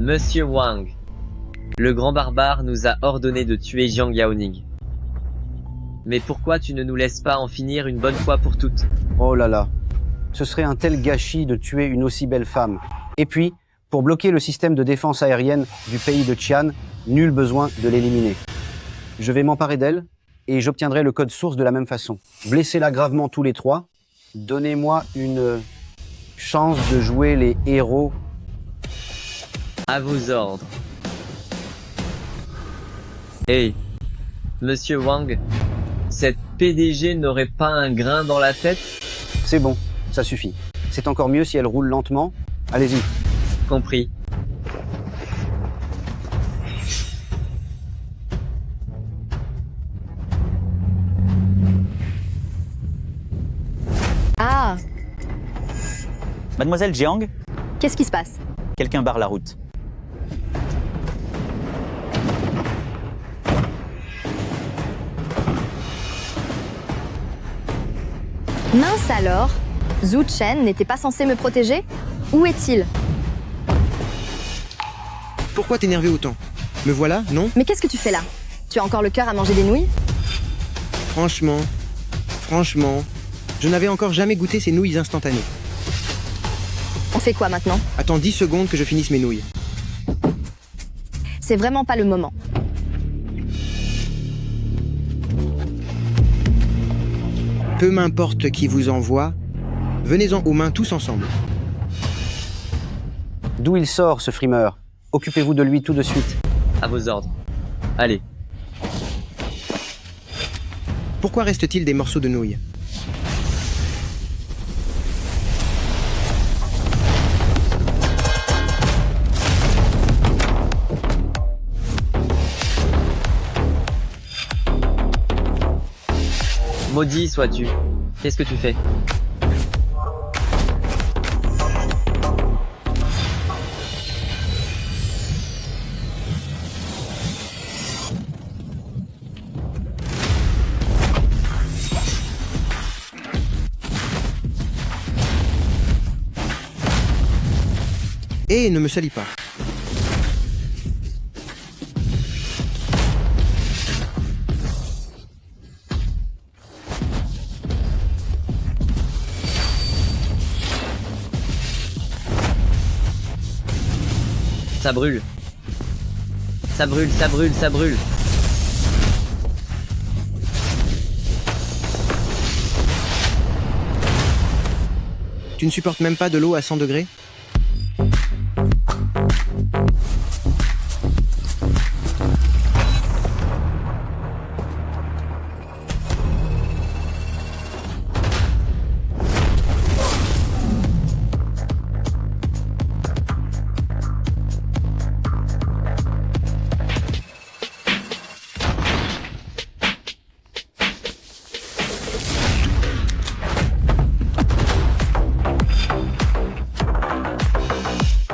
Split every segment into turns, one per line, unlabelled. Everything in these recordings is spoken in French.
Monsieur Wang, le grand barbare nous a ordonné de tuer Jiang Yaoning. Mais pourquoi tu ne nous laisses pas en finir une bonne fois pour toutes?
Oh là là, ce serait un tel gâchis de tuer une aussi belle femme. Et puis, pour bloquer le système de défense aérienne du pays de Qian, nul besoin de l'éliminer. Je vais m'emparer d'elle et j'obtiendrai le code source de la même façon. Blessez-la gravement tous les trois. Donnez-moi une chance de jouer les héros.
À vos ordres. Hey, Monsieur Wang, cette PDG n'aurait pas un grain dans la tête?
C'est bon, ça suffit. C'est encore mieux si elle roule lentement. Allez-y.
Compris.
Ah,
Mademoiselle Jiang,
qu'est-ce qui se passe?
quelqu'un barre la route.
Mince alors, Zhu Chen n'était pas censé me protéger? Où est-il?
Pourquoi t'énerver autant? Me voilà, non?
Mais qu'est-ce que tu fais là? Tu as encore le cœur à manger des nouilles?
Franchement, je n'avais encore jamais goûté ces nouilles instantanées.
On fait quoi maintenant?
Attends 10 secondes que je finisse mes nouilles.
C'est vraiment pas le moment.
Peu m'importe qui vous envoie, venez-en aux mains tous ensemble.
D'où il sort, ce frimeur? Occupez-vous de lui tout de suite.
À vos ordres. Allez.
Pourquoi reste-t-il des morceaux de nouilles?
Maudit sois-tu. Qu'est-ce que tu fais?
Et ne me salis pas.
Ça brûle. Ça brûle, ça brûle, ça brûle.
Tu ne supportes même pas de l'eau à 100 degrés?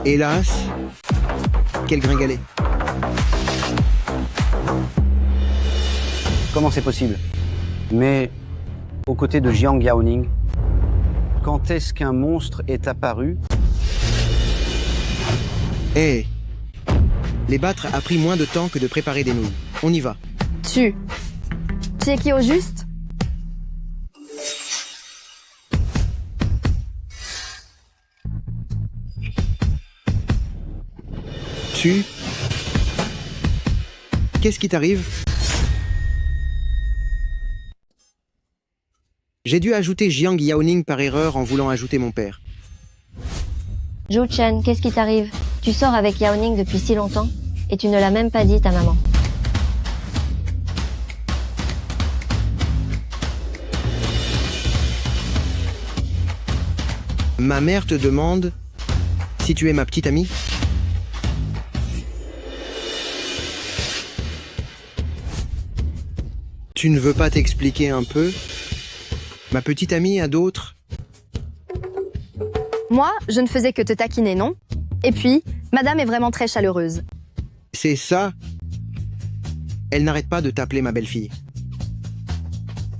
Hélas, quel gringalet.
Comment c'est possible? Mais, aux côtés de Jiang Yaoning, quand est-ce qu'un monstre est apparu?
Hé, les battre a pris moins de temps que de préparer des nouilles. On y va.
Tu es qui au juste?
Qu'est-ce qui t'arrive? J'ai dû ajouter Jiang Yaoning par erreur en voulant ajouter mon père.
Zhu Chen, qu'est-ce qui t'arrive? Tu sors avec Yaoning depuis si longtemps et tu ne l'as même pas dit ta maman.
Ma mère te demande si tu es ma petite amie? Tu ne veux pas t'expliquer un peu? Ma petite amie a d'autres?
Moi, je ne faisais que te taquiner, non? Et puis, madame est vraiment très chaleureuse.
C'est ça? Elle n'arrête pas de t'appeler ma belle-fille.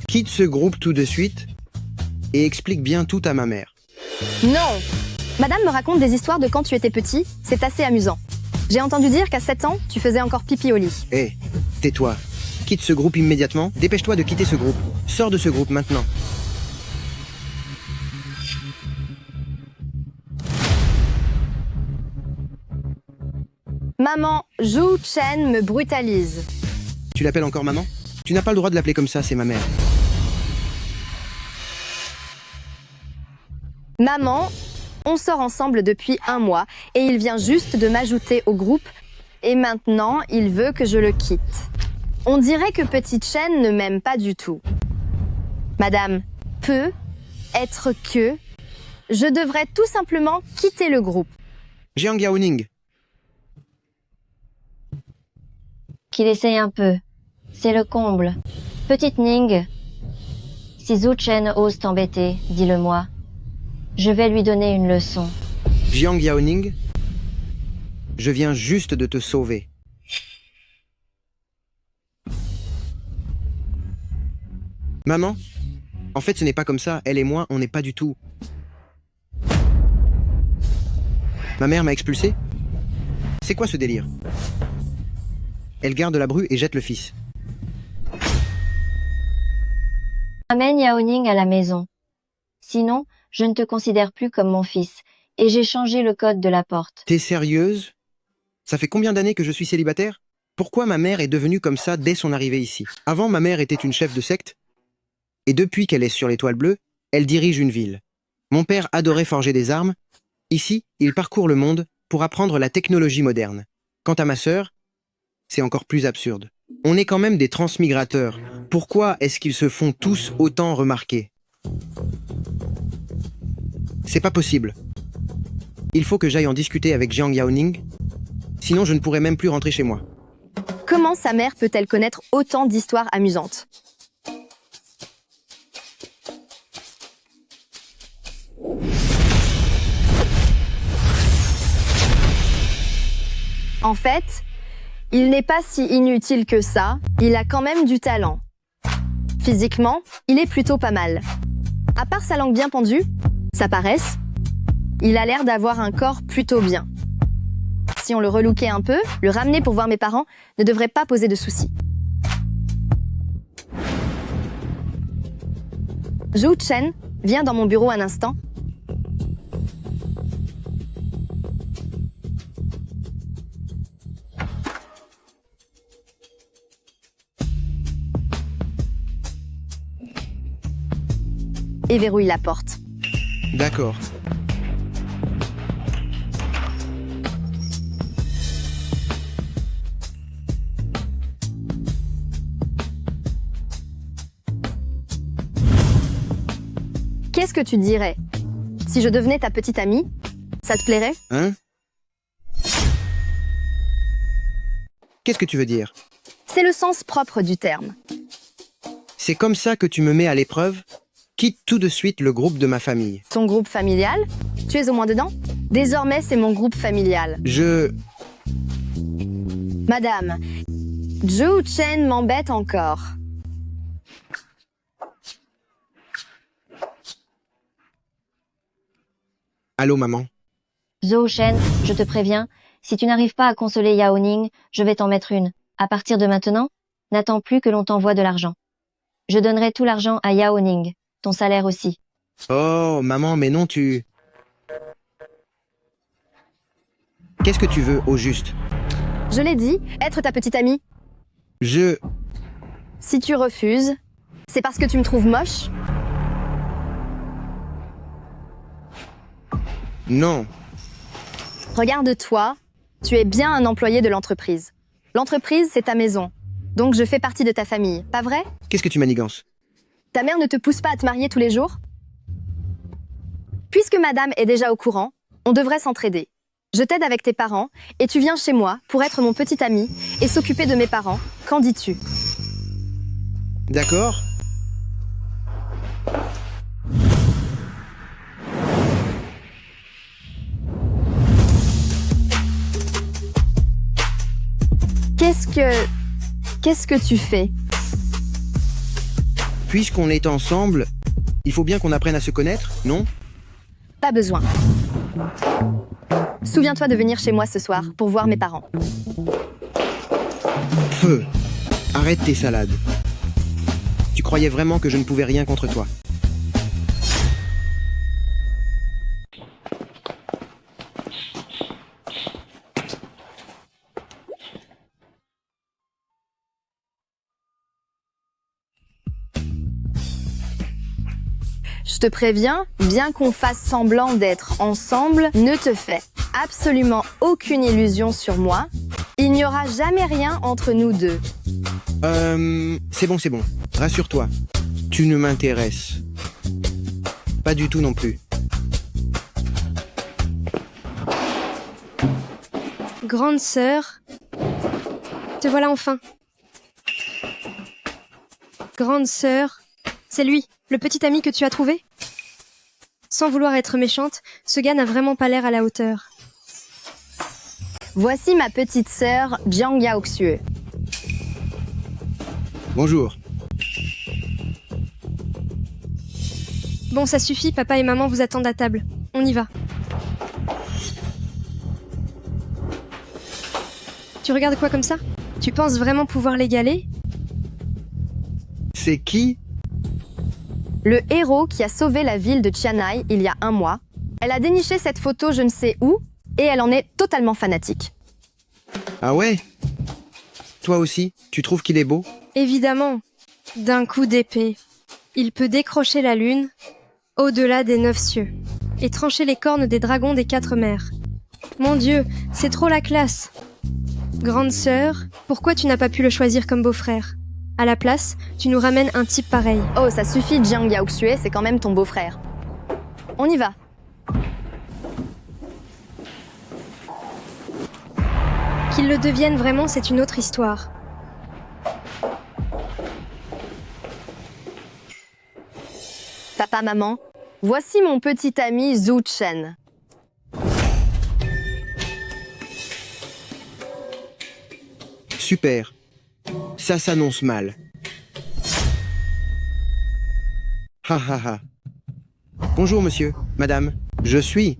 Quitte ce groupe tout de suite et explique bien tout à ma mère.
Non! Madame me raconte des histoires de quand tu étais petit, c'est assez amusant. J'ai entendu dire qu'à 7 ans, tu faisais encore pipi au lit.
Hé, tais-toi. Quitte ce groupe immédiatement. Dépêche-toi de quitter ce groupe. Sors de ce groupe maintenant.
Maman, Zhu Chen me brutalise.
Tu l'appelles encore maman? Tu n'as pas le droit de l'appeler comme ça, c'est ma mère.
Maman, on sort ensemble depuis 1 mois et il vient juste de m'ajouter au groupe et maintenant il veut que je le quitte. On dirait que Petite Chen ne m'aime pas du tout. Madame, peut être que je devrais tout simplement quitter le groupe.
Jiang Yaoning.
Qu'il essaye un peu. C'est le comble. Petite Ning, si Zhu Chen ose t'embêter, dis-le-moi. Je vais lui donner une leçon.
Jiang Yaoning, je viens juste de te sauver. Maman, en fait ce n'est pas comme ça, elle et moi, on n'est pas du tout. Ma mère m'a expulsé? C'est quoi ce délire? Elle garde la bru et jette le fils.
Amène Yaoning à la maison. Sinon, je ne te considère plus comme mon fils, et j'ai changé le code de la porte.
T'es sérieuse? Ça fait combien d'années que je suis célibataire? Pourquoi ma mère est devenue comme ça dès son arrivée ici? Avant, ma mère était une chef de secte, et depuis qu'elle est sur l'Étoile Bleue, elle dirige une ville. Mon père adorait forger des armes. Ici, il parcourt le monde pour apprendre la technologie moderne. Quant à ma sœur, c'est encore plus absurde. On est quand même des transmigrateurs. Pourquoi est-ce qu'ils se font tous autant remarquer? C'est pas possible. Il faut que j'aille en discuter avec Jiang Yaoning, sinon je ne pourrai même plus rentrer chez moi.
Comment sa mère peut-elle connaître autant d'histoires amusantes? En fait, il n'est pas si inutile que ça, il a quand même du talent. Physiquement, il est plutôt pas mal. À part sa langue bien pendue, sa paresse, il a l'air d'avoir un corps plutôt bien. Si on le relookait un peu, le ramener pour voir mes parents ne devrait pas poser de soucis. Zhu Chen, viens dans mon bureau un instant. Et verrouille la porte.
D'accord.
Qu'est-ce que tu dirais? Si je devenais ta petite amie, ça te plairait?
Hein? Qu'est-ce que tu veux dire?
C'est le sens propre du terme.
C'est comme ça que tu me mets à l'épreuve? Quitte tout de suite le groupe de ma famille.
Ton groupe familial? Tu es au moins dedans? Désormais, c'est mon groupe familial. Madame, Zhu Chen m'embête encore.
Allô, maman?
Zhou Chen, je te préviens, si tu n'arrives pas à consoler Yaoning, je vais t'en mettre une. À partir de maintenant, n'attends plus que l'on t'envoie de l'argent. Je donnerai tout l'argent à Yaoning, ton salaire aussi.
Oh, maman, mais non, tu... Qu'est-ce que tu veux, au juste?
Je l'ai dit, être ta petite amie. Si tu refuses, c'est parce que tu me trouves moche?
Non.
Regarde-toi, tu es bien un employé de l'entreprise. L'entreprise, c'est ta maison. Donc je fais partie de ta famille, pas vrai?
Qu'est-ce que tu manigances?
Ta mère ne te pousse pas à te marier tous les jours? Puisque madame est déjà au courant, on devrait s'entraider. Je t'aide avec tes parents et tu viens chez moi pour être mon petit ami et s'occuper de mes parents. Qu'en dis-tu?
D'accord.
Qu'est-ce que tu fais?
Puisqu'on est ensemble, il faut bien qu'on apprenne à se connaître, non?
Pas besoin. Souviens-toi de venir chez moi ce soir pour voir mes parents.
Feu, arrête tes salades. Tu croyais vraiment que je ne pouvais rien contre toi?
Je te préviens, bien qu'on fasse semblant d'être ensemble, ne te fais absolument aucune illusion sur moi. Il n'y aura jamais rien entre nous deux.
C'est bon. Rassure-toi. Tu ne m'intéresses pas du tout non plus.
Grande sœur, te voilà enfin. Grande sœur, c'est lui, le petit ami que tu as trouvé? Sans vouloir être méchante, ce gars n'a vraiment pas l'air à la hauteur.
Voici ma petite sœur, Jiang Yaoxue.
Bonjour.
Bon, ça suffit, papa et maman vous attendent à table. On y va. Tu regardes quoi comme ça? Tu penses vraiment pouvoir l'égaler?
C'est qui?
Le héros qui a sauvé la ville de Chianai il y a un mois. Elle a déniché cette photo je ne sais où, et elle en est totalement fanatique.
Ah ouais? Toi aussi, tu trouves qu'il est beau?
Évidemment, d'un coup d'épée, il peut décrocher la lune, au-delà des 9 cieux, et trancher les cornes des dragons des 4 mers. Mon Dieu, c'est trop la classe! Grande sœur, pourquoi tu n'as pas pu le choisir comme beau-frère? À la place, tu nous ramènes un type pareil.
Oh, ça suffit, Jiang Yaoxue, c'est quand même ton beau-frère. On y va.
Qu'il le devienne vraiment, c'est une autre histoire.
Papa, maman, voici mon petit ami Zhu Chen.
Super. Ça s'annonce mal. Ha ha ha. Bonjour monsieur, madame. Je suis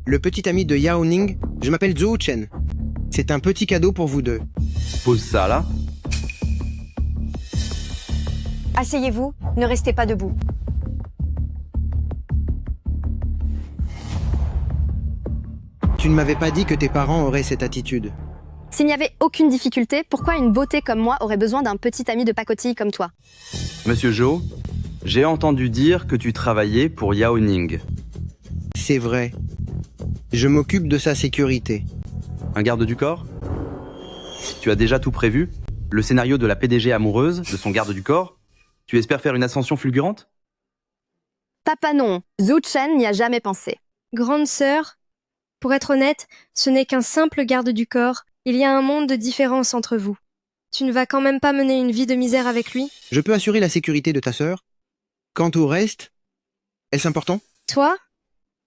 le petit ami de Yao Ning. Je m'appelle Zhou Chen. C'est un petit cadeau pour vous deux.
Pose ça là.
Asseyez-vous, ne restez pas debout.
Tu ne m'avais pas dit que tes parents auraient cette attitude.
S'il n'y avait aucune difficulté, pourquoi une beauté comme moi aurait besoin d'un petit ami de pacotille comme toi?
Monsieur Jo, j'ai entendu dire que tu travaillais pour Yao Ning.
C'est vrai. Je m'occupe de sa sécurité.
Un garde du corps? Tu as déjà tout prévu? Le scénario de la PDG amoureuse de son garde du corps? Tu espères faire une ascension fulgurante?
Papa non, Zhu Chen n'y a jamais pensé.
Grande sœur, pour être honnête, ce n'est qu'un simple garde du corps. Il y a un monde de différence entre vous. Tu ne vas quand même pas mener une vie de misère avec lui?
Je peux assurer la sécurité de ta sœur. Quant au reste, est-ce important?
Toi?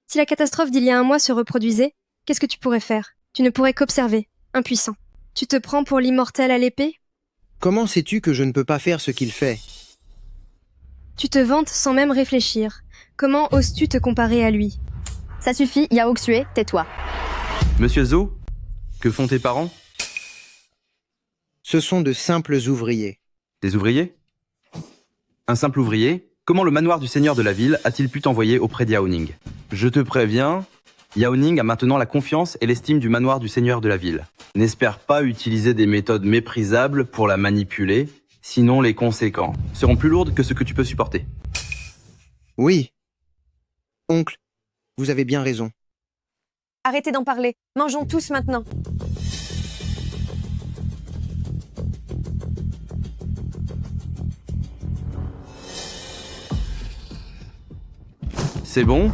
Si la catastrophe d'il y a un mois se reproduisait, qu'est-ce que tu pourrais faire? Tu ne pourrais qu'observer, impuissant. Tu te prends pour l'immortel à l'épée?
Comment sais-tu que je ne peux pas faire ce qu'il fait?
Tu te vantes sans même réfléchir. Comment oses-tu te comparer à lui?
Ça suffit, Yaoxue, tais-toi.
Monsieur Zo, que font tes parents?
Ce sont de simples ouvriers.
Des ouvriers? Un simple ouvrier? Comment le manoir du seigneur de la ville a-t-il pu t'envoyer auprès de Yao Ning? Je te préviens, Yao Ning a maintenant la confiance et l'estime du manoir du seigneur de la ville. N'espère pas utiliser des méthodes méprisables pour la manipuler, sinon les conséquences seront plus lourdes que ce que tu peux supporter.
Oui. Oncle, vous avez bien raison.
Arrêtez d'en parler. Mangeons tous maintenant.
C'est bon?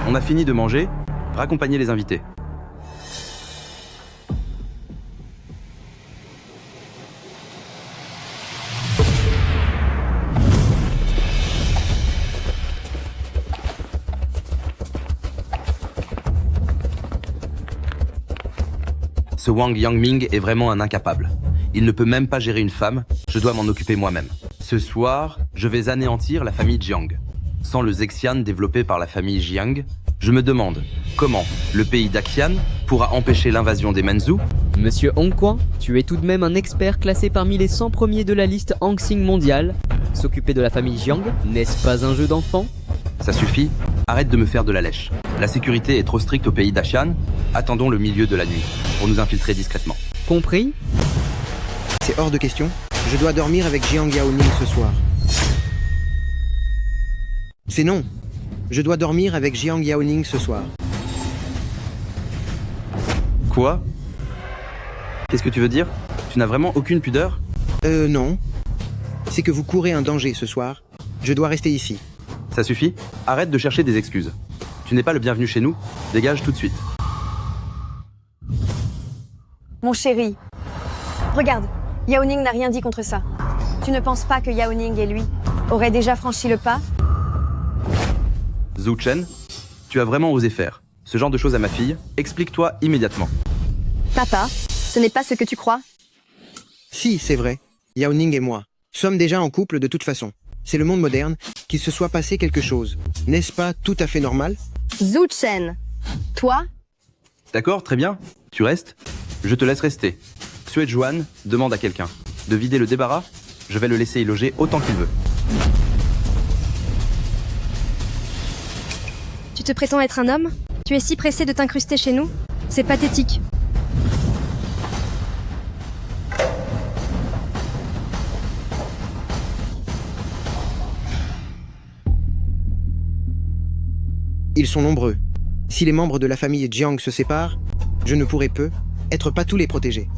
On a fini de manger? Raccompagnez les invités. Ce Wang Yangming est vraiment un incapable. Il ne peut même pas gérer une femme, je dois m'en occuper moi-même. Ce soir, je vais anéantir la famille Jiang. Sans le Zexian développé par la famille Jiang, Je me demande comment le pays d'Aqian pourra empêcher l'invasion des Manzhou.
Monsieur Hongquan, tu es tout de même un expert classé parmi les 100 premiers de la liste Hansing mondiale. S'occuper de la famille Jiang, n'est-ce pas un jeu d'enfant?
Ça suffit, arrête de me faire de la lèche. La sécurité est trop stricte au pays d'Aqian. Attendons le milieu de la nuit pour nous infiltrer discrètement.
Compris?
C'est hors de question. Je dois dormir avec Jiang Yaoning ce soir. C'est non. Je dois dormir avec Jiang Yaoning ce soir.
Quoi? Qu'est-ce que tu veux dire? Tu n'as vraiment aucune pudeur?
Non. C'est que vous courez un danger ce soir. Je dois rester ici.
Ça suffit, arrête de chercher des excuses. Tu n'es pas le bienvenu chez nous, dégage tout de suite.
Mon chéri, regarde, Yaoning n'a rien dit contre ça. Tu ne penses pas que Yaoning et lui auraient déjà franchi le pas?
Zhu Chen, tu as vraiment osé faire ce genre de choses à ma fille, explique-toi immédiatement.
Papa, ce n'est pas ce que tu crois.
Si, c'est vrai. Yaoning et moi sommes déjà en couple de toute façon. C'est le monde moderne qu'il se soit passé quelque chose. N'est-ce pas tout à fait normal?
Zhu Chen, toi,
D'accord, très bien, tu restes. Je te laisse rester. Xue Zhuan demande à quelqu'un de vider le débarras, je vais le laisser y loger autant qu'il veut.
Tu te prétends être un homme? Tu es si pressé de t'incruster chez nous? C'est pathétique.
Ils sont nombreux. Si les membres de la famille Jiang se séparent, je ne pourrai être pas tous les protéger.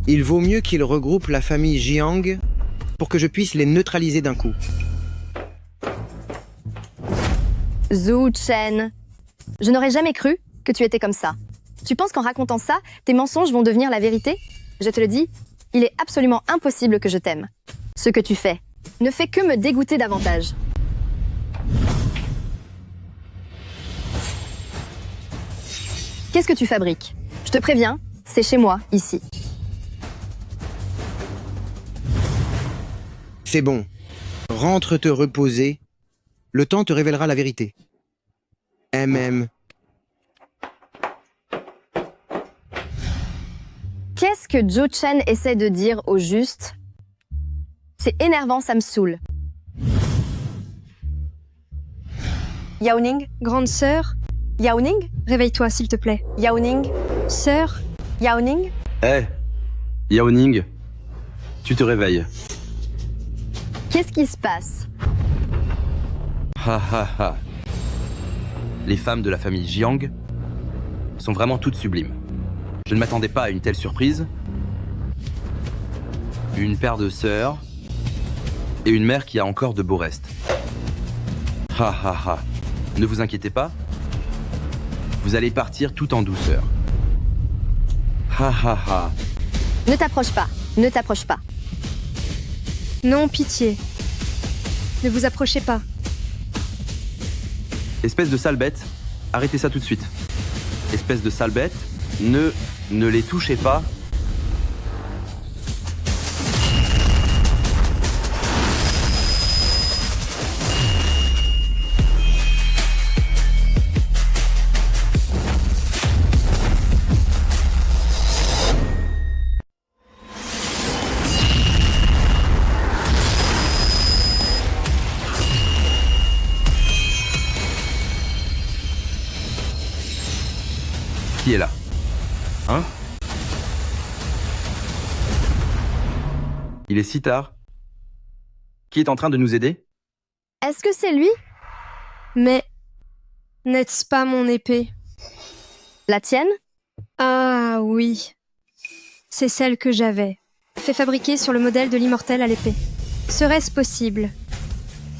Il vaut mieux qu'ils regroupent la famille Jiang pour que je puisse les neutraliser d'un coup.
Zhu Chen, je n'aurais jamais cru que tu étais comme ça. Tu penses qu'en racontant ça, tes mensonges vont devenir la vérité? Je te le dis, il est absolument impossible que je t'aime. Ce que tu fais ne fait que me dégoûter davantage. Qu'est-ce que tu fabriques? Je te préviens, c'est chez moi, ici.
C'est bon. Rentre te reposer. Le temps te révélera la vérité.
Qu'est-ce que Zhu Chen essaie de dire au juste? C'est énervant, ça me saoule.
Yaoning?
Grande sœur,
Yaoning?
réveille-toi s'il te plaît.
Yaoning?
Sœur,
Yaoning?
Hé, Yaoning, tu te réveilles.
Qu'est-ce qui se passe?
Ha ha ha. Les femmes de la famille Jiang sont vraiment toutes sublimes. Je ne m'attendais pas à une telle surprise. Une paire de sœurs et une mère qui a encore de beaux restes. Ha ha ha. Ne vous inquiétez pas. Vous allez partir tout en douceur. Ha ha ha.
Ne t'approche pas, ne t'approche pas.
non, pitié. Ne vous approchez pas.
Espèce de sale bête, arrêtez ça tout de suite. Espèce de sale bête, ne les touchez pas. Qui est là? Hein? Il est si tard. Qui est en train de nous aider?
Est-ce que c'est lui?
Mais n'est-ce pas mon épée?
La tienne?
Ah oui. C'est celle que j'avais. Fait fabriquer sur le modèle de l'immortel à l'épée. Serait-ce possible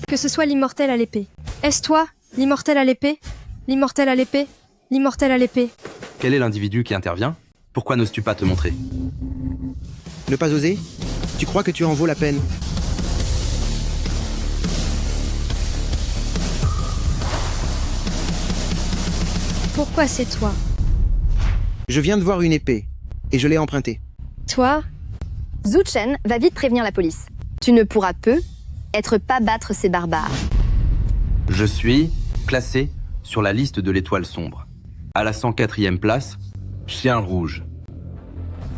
que ce soit l'immortel à l'épée? Est-ce toi, l'immortel à l'épée? L'immortel à l'épée? L'immortel à l'épée?
Quel est l'individu qui intervient? Pourquoi n'oses-tu pas te montrer?
Ne pas oser? Tu crois que tu en vaux la peine?
Pourquoi c'est toi?
Je viens de voir une épée, et je l'ai empruntée.
Toi?
Zhu Chen va vite prévenir la police. Tu ne pourras être pas battre ces barbares.
Je suis classé sur la liste de l'étoile sombre. À la 104e place, Chien Rouge.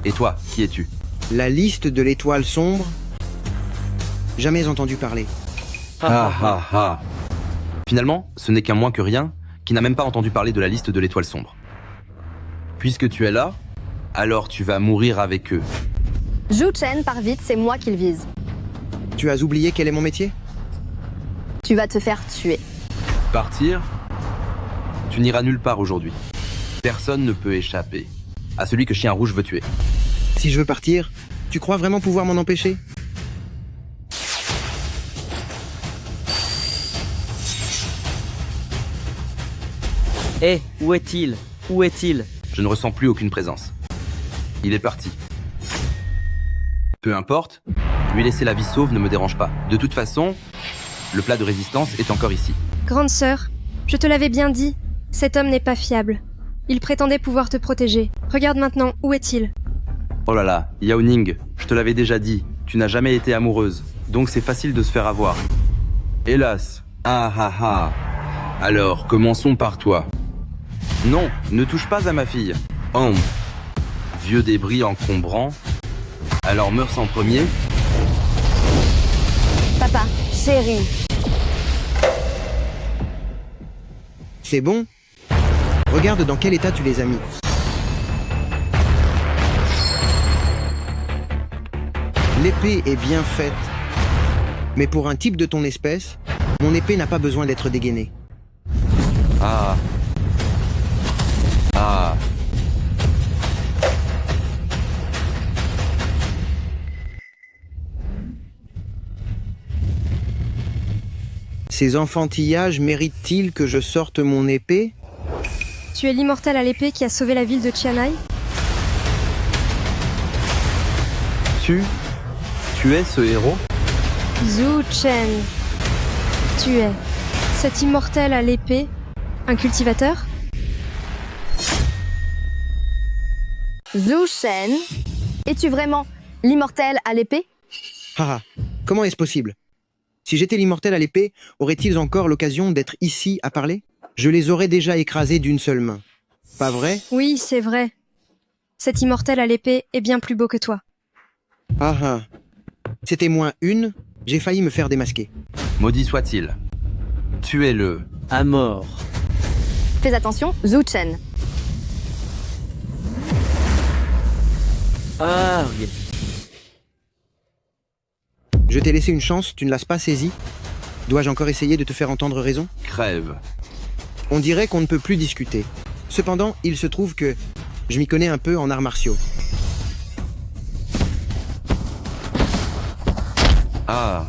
Et toi, qui es-tu?
La liste de l'étoile sombre? Jamais entendu parler.
Ah ah ah. Finalement, ce n'est qu'un moins que rien qui n'a même pas entendu parler de la liste de l'étoile sombre. Puisque tu es là, alors tu vas mourir avec eux.
Zhu Chen, pars vite, c'est moi qui le vise.
Tu as oublié quel est mon métier?
Tu vas te faire tuer.
Partir? Tu n'iras nulle part aujourd'hui. Personne ne peut échapper à celui que Chien Rouge veut tuer.
Si je veux partir, tu crois vraiment pouvoir m'en empêcher?
Hé, où est-il? Où est-il?
Je ne ressens plus aucune présence. Il est parti. Peu importe, lui laisser la vie sauve ne me dérange pas. De toute façon, le plat de résistance est encore ici.
Grande sœur, je te l'avais bien dit, cet homme n'est pas fiable. Il prétendait pouvoir te protéger. Regarde maintenant, où est-il?
Oh là là, Yao Ning, je te l'avais déjà dit, tu n'as jamais été amoureuse, donc c'est facile de se faire avoir. Hélas. Ah ah ah. Alors, commençons par toi. Non, ne touche pas à ma fille. Oh, vieux débris encombrant. Alors meurs en premier.
Papa, chérie.
C'est bon? Regarde dans quel état tu les as mis. L'épée est bien faite. Mais pour un type de ton espèce, mon épée n'a pas besoin d'être dégainée.
Ah. Ah.
Ces enfantillages méritent-ils que je sorte mon épée?
Tu es l'immortel à l'épée qui a sauvé la ville de Qianai?
Tu es ce héros?
Zhu Chen. Tu es cet immortel à l'épée, un cultivateur?
Zhu Chen, es-tu vraiment l'immortel à l'épée?
Haha, comment est-ce possible? Si j'étais l'immortel à l'épée, auraient-ils encore l'occasion d'être ici à parler? Je les aurais déjà écrasés d'une seule main. Pas vrai?
Oui, c'est vrai. Cet immortel à l'épée est bien plus beau que toi.
Ah ah. C'était moins une, j'ai failli me faire démasquer.
Maudit soit-il. Tuez-le.
À mort.
Fais attention, Zhu Chen.
Arg.
Je t'ai laissé une chance, tu ne l'as pas saisie? Dois-je encore essayer de te faire entendre raison?
Crève.
On dirait qu'on ne peut plus discuter. Cependant, il se trouve que je m'y connais un peu en arts martiaux.
Ah.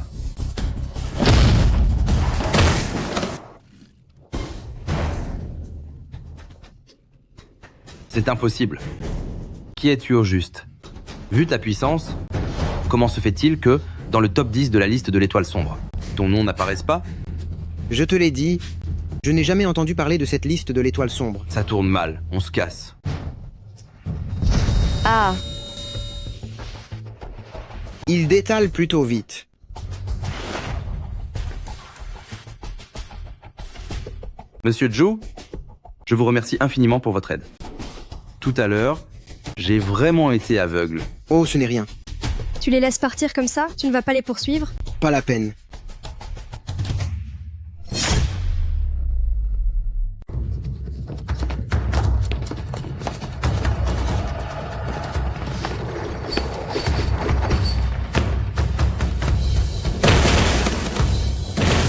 C'est impossible. Qui es-tu au juste? Vu ta puissance, comment se fait-il que, dans le top 10 de la liste de l'étoile sombre, ton nom n'apparaisse pas?
Je te l'ai dit, je n'ai jamais entendu parler de cette liste de l'étoile sombre.
Ça tourne mal, on se casse.
Ah,
Il détale plutôt vite.
Monsieur Zhou, je vous remercie infiniment pour votre aide. Tout à l'heure, j'ai vraiment été aveugle.
Oh, ce n'est rien.
Tu les laisses partir comme ça? Tu ne vas pas les poursuivre?
Pas la peine.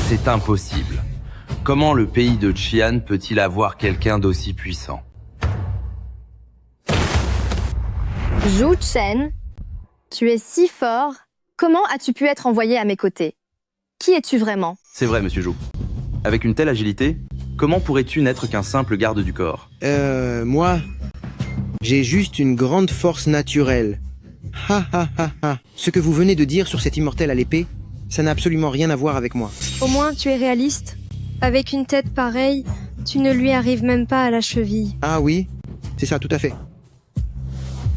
C'est impossible. Comment le pays de Qian peut-il avoir quelqu'un d'aussi puissant?
Zhu Chen, tu es si fort. Comment as-tu pu être envoyé à mes côtés? Qui es-tu vraiment?
C'est vrai, monsieur Zhou. Avec une telle agilité, comment pourrais-tu n'être qu'un simple garde du corps?
Moi, j'ai juste une grande force naturelle. Ha ha ha ha. Ce que vous venez de dire sur cet immortel à l'épée, ça n'a absolument rien à voir avec moi.
Au moins, tu es réaliste. Avec une tête pareille, tu ne lui arrives même pas à la cheville.
Ah oui, c'est ça, tout à fait.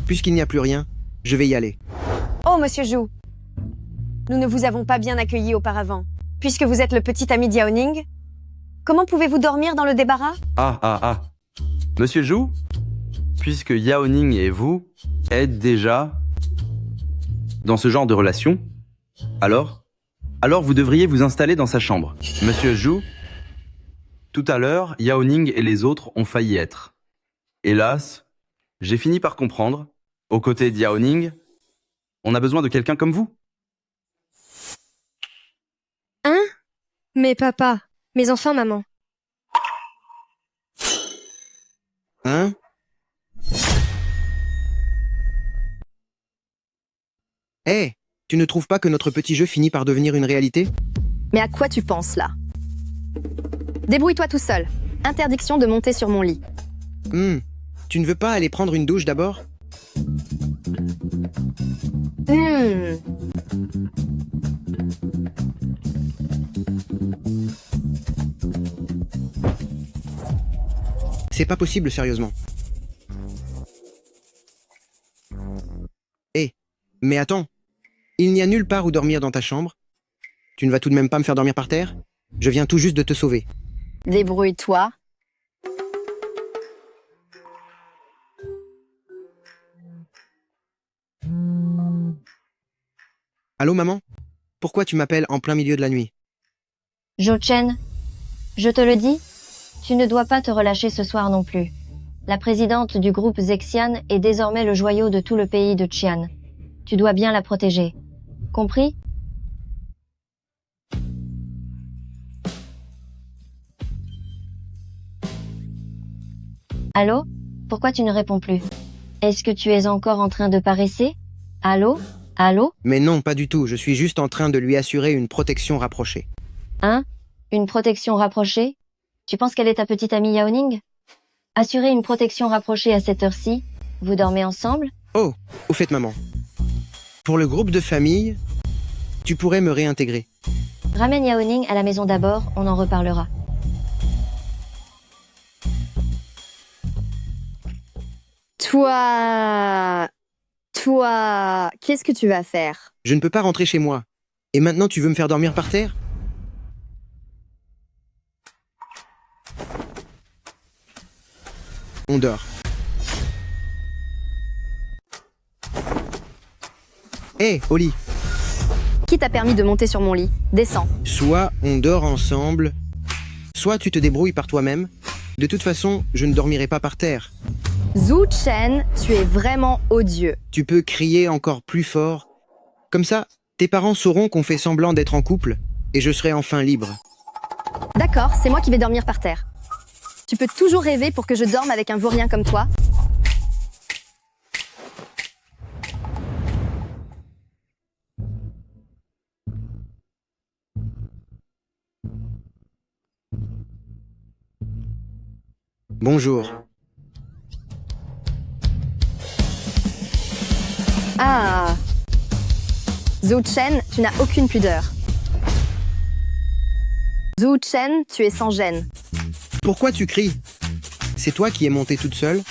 Puisqu'il n'y a plus rien, je vais y aller.
Oh, monsieur Zhu. Nous ne vous avons pas bien accueilli auparavant. Puisque vous êtes le petit ami d'Yao Ning, Comment pouvez-vous dormir dans le débarras?
Monsieur Zhu, puisque Yao Ning et vous êtes déjà dans ce genre de relation, alors vous devriez vous installer dans sa chambre. Monsieur Zhu, tout à l'heure, Yao Ning et les autres ont failli être. Hélas, j'ai fini par comprendre, aux côtés de Yao Ning, on a besoin de quelqu'un comme vous.
Hein? Mais papa, mais enfin maman.
Hein? Hé, tu ne trouves pas que notre petit jeu finit par devenir une réalité?
Mais à quoi tu penses là? Débrouille-toi tout seul. Interdiction de monter sur mon lit.
Tu ne veux pas aller prendre une douche d'abord? C'est pas possible, sérieusement. Mais attends, il n'y a nulle part où dormir dans ta chambre. Tu ne vas tout de même pas me faire dormir par terre? Je viens tout juste de te sauver.
Débrouille-toi.
Allô, maman? Pourquoi tu m'appelles en plein milieu de la nuit?
Zhou Chen, je te le dis, tu ne dois pas te relâcher ce soir non plus. La présidente du groupe Zexian est désormais le joyau de tout le pays de Qian. Tu dois bien la protéger. Compris? Allô? Pourquoi tu ne réponds plus? Est-ce que tu es encore en train de paresser? Allô? Allô?
Mais non, pas du tout. Je suis juste en train de lui assurer une protection rapprochée.
Hein? Une protection rapprochée? Tu penses qu'elle est ta petite amie Yao Ning? Assurer une protection rapprochée à cette heure-ci? Vous dormez ensemble?
Oh, au fait, maman. Pour le groupe de famille, tu pourrais me réintégrer.
Ramène Yao Ning à la maison d'abord, on en reparlera.
Toi, qu'est-ce que tu vas faire?
Je ne peux pas rentrer chez moi. Et maintenant, tu veux me faire dormir par terre? On dort. Hé, Oli,
Qui t'a permis de monter sur mon lit? Descends.
soit on dort ensemble, soit tu te débrouilles par toi-même. De toute façon, je ne dormirai pas par terre.
Zhou Chen, tu es vraiment odieux.
Tu peux crier encore plus fort. Comme ça, tes parents sauront qu'on fait semblant d'être en couple, et je serai enfin libre.
D'accord, c'est moi qui vais dormir par terre. Tu peux toujours rêver pour que je dorme avec un vaurien comme toi?
Bonjour.
Ah. Zhou Chen, tu n'as aucune pudeur. Zhou Chen, tu es sans gêne.
Pourquoi tu cries? C'est toi qui es montée toute seule?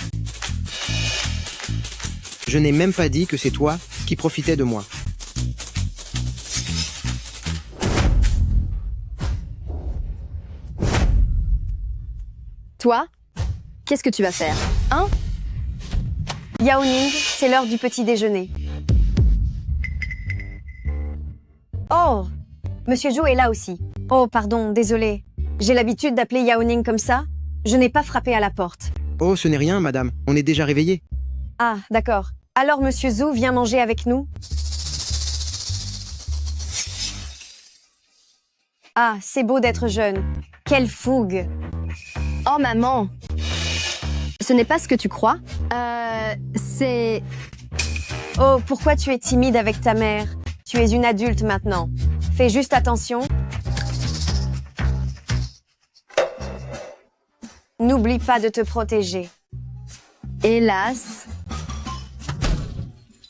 Je n'ai même pas dit que c'est toi qui profitais de moi.
Toi, qu'est-ce que tu vas faire? Hein?
Yao Ning, c'est l'heure du petit déjeuner. Oh, Monsieur Zhou est là aussi. Oh, pardon, désolé. J'ai l'habitude d'appeler Yao Ning comme ça. Je n'ai pas frappé à la porte.
Oh, ce n'est rien, madame. On est déjà réveillés.
Ah, d'accord. Alors Monsieur Zhou vient manger avec nous? Ah, c'est beau d'être jeune. Quelle fougue!
Oh maman! Ce n'est pas ce que tu crois? C'est...
Oh, pourquoi tu es timide avec ta mère? Tu es une adulte maintenant. Fais juste attention. N'oublie pas de te protéger.
Hélas,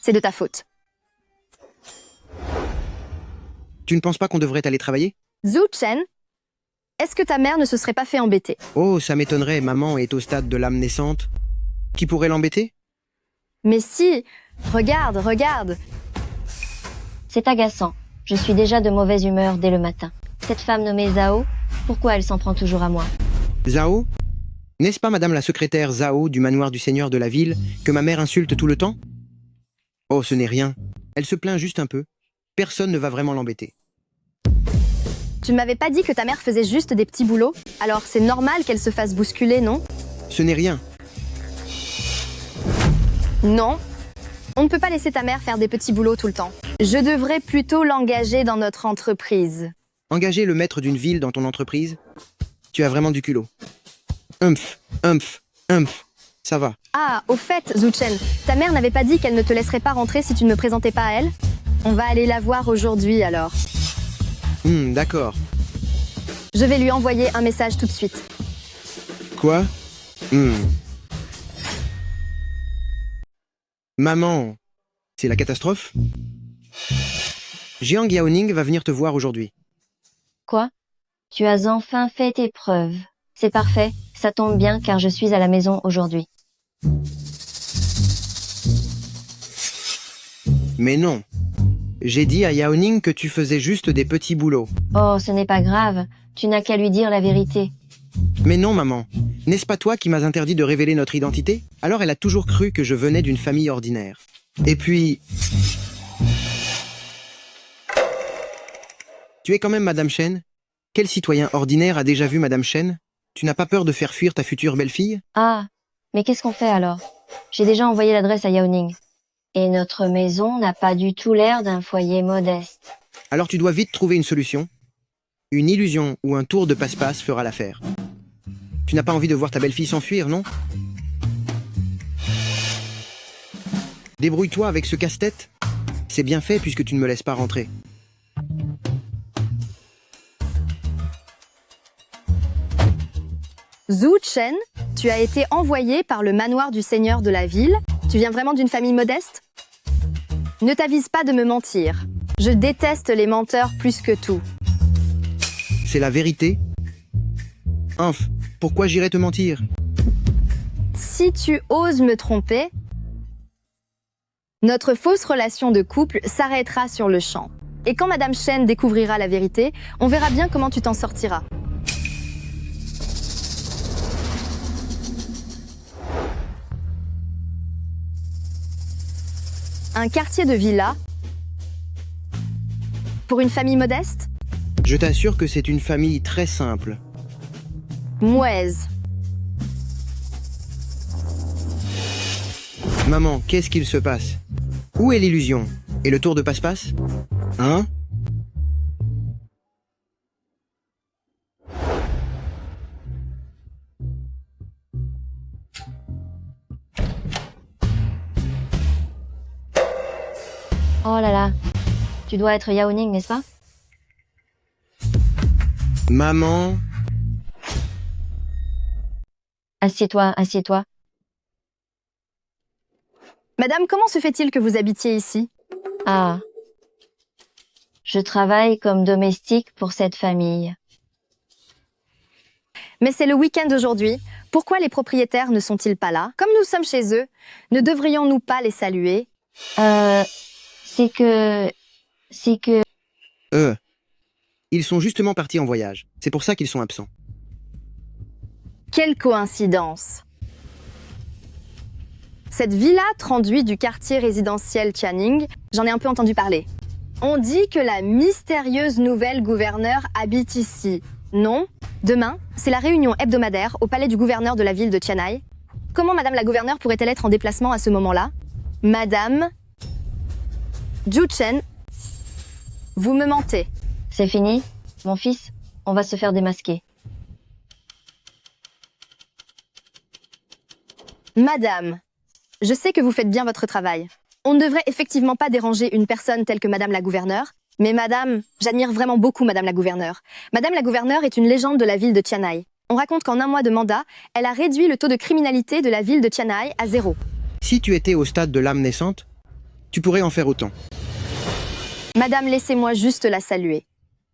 c'est de ta faute.
Tu ne penses pas qu'on devrait aller travailler?
Zhou Chen, est-ce que ta mère ne se serait pas fait embêter?
Oh, ça m'étonnerait, maman est au stade de l'âme naissante. Qui pourrait l'embêter?
Mais si, regarde.
C'est agaçant. Je suis déjà de mauvaise humeur dès le matin. Cette femme nommée Zhao, pourquoi elle s'en prend toujours à moi?
Zhao? N'est-ce pas madame la secrétaire Zhao du manoir du seigneur de la ville que ma mère insulte tout le temps? Oh, ce n'est rien. Elle se plaint juste un peu. Personne ne va vraiment l'embêter.
Tu m'avais pas dit que ta mère faisait juste des petits boulots? Alors c'est normal qu'elle se fasse bousculer, non?
Ce n'est rien.
Non. On ne peut pas laisser ta mère faire des petits boulots tout le temps. Je devrais plutôt l'engager dans notre entreprise.
Engager le maître d'une ville dans ton entreprise? Tu as vraiment du culot. Humph, humph, humph. Ça va.
Ah, au fait, Zuchen, ta mère n'avait pas dit qu'elle ne te laisserait pas rentrer si tu ne me présentais pas à elle? On va aller la voir aujourd'hui alors.
D'accord.
Je vais lui envoyer un message tout de suite.
Quoi? Maman, c'est la catastrophe? Jiang Yaoning va venir te voir aujourd'hui.
Quoi? Tu as enfin fait tes preuves. C'est parfait, ça tombe bien car je suis à la maison aujourd'hui.
Mais non. J'ai dit à Yaoning que tu faisais juste des petits boulots.
Oh, ce n'est pas grave, tu n'as qu'à lui dire la vérité.
Mais non, maman. N'est-ce pas toi qui m'as interdit de révéler notre identité? Alors elle a toujours cru que je venais d'une famille ordinaire. Et puis... Tu es quand même Madame Chen? Quel citoyen ordinaire a déjà vu Madame Chen? Tu n'as pas peur de faire fuir ta future belle-fille?
Ah, mais qu'est-ce qu'on fait alors? J'ai déjà envoyé l'adresse à Yaoning. Et notre maison n'a pas du tout l'air d'un foyer modeste.
Alors tu dois vite trouver une solution. Une illusion ou un tour de passe-passe fera l'affaire. Tu n'as pas envie de voir ta belle-fille s'enfuir, non? Débrouille-toi avec ce casse-tête. C'est bien fait puisque tu ne me laisses pas rentrer.
Zhu Chen, tu as été envoyé par le manoir du seigneur de la ville. Tu viens vraiment d'une famille modeste? Ne t'avise pas de me mentir. Je déteste les menteurs plus que tout.
C'est la vérité. Inf, pourquoi j'irais te mentir?
Si tu oses me tromper, notre fausse relation de couple s'arrêtera sur le champ. Et quand Madame Chen découvrira la vérité, on verra bien comment tu t'en sortiras. Un quartier de villa pour une famille modeste?
Je t'assure que c'est une famille très simple.
Mouaise.
Maman, qu'est-ce qu'il se passe? Où est l'illusion? Et le tour de passe-passe? Hein?
Oh là là, tu dois être Yaoning, n'est-ce pas?
Maman?
Assieds-toi, assieds-toi.
Madame, comment se fait-il que vous habitiez ici?
Ah. Je travaille comme domestique pour cette famille.
Mais c'est le week-end aujourd'hui. Pourquoi les propriétaires ne sont-ils pas là? Comme nous sommes chez eux, ne devrions-nous pas les saluer?
C'est que...
Ils sont justement partis en voyage. C'est pour ça qu'ils sont absents.
Quelle coïncidence! Cette villa tranduit du quartier résidentiel Tianning, j'en ai un peu entendu parler. On dit que la mystérieuse nouvelle gouverneure habite ici. Non? Demain, c'est la réunion hebdomadaire au palais du gouverneur de la ville de Tianai. Comment Madame la gouverneure pourrait-elle être en déplacement à ce moment-là? Madame Zhu Chen, vous me mentez.
C'est fini, mon fils, on va se faire démasquer.
Madame, je sais que vous faites bien votre travail. On ne devrait effectivement pas déranger une personne telle que Madame la gouverneure, mais Madame, j'admire vraiment beaucoup Madame la gouverneure. Madame la gouverneure est une légende de la ville de Tianai. On raconte qu'en un mois de mandat, elle a réduit le taux de criminalité de la ville de Tianai à 0.
Si tu étais au stade de l'âme naissante, tu pourrais en faire autant.
Madame, laissez-moi juste la saluer.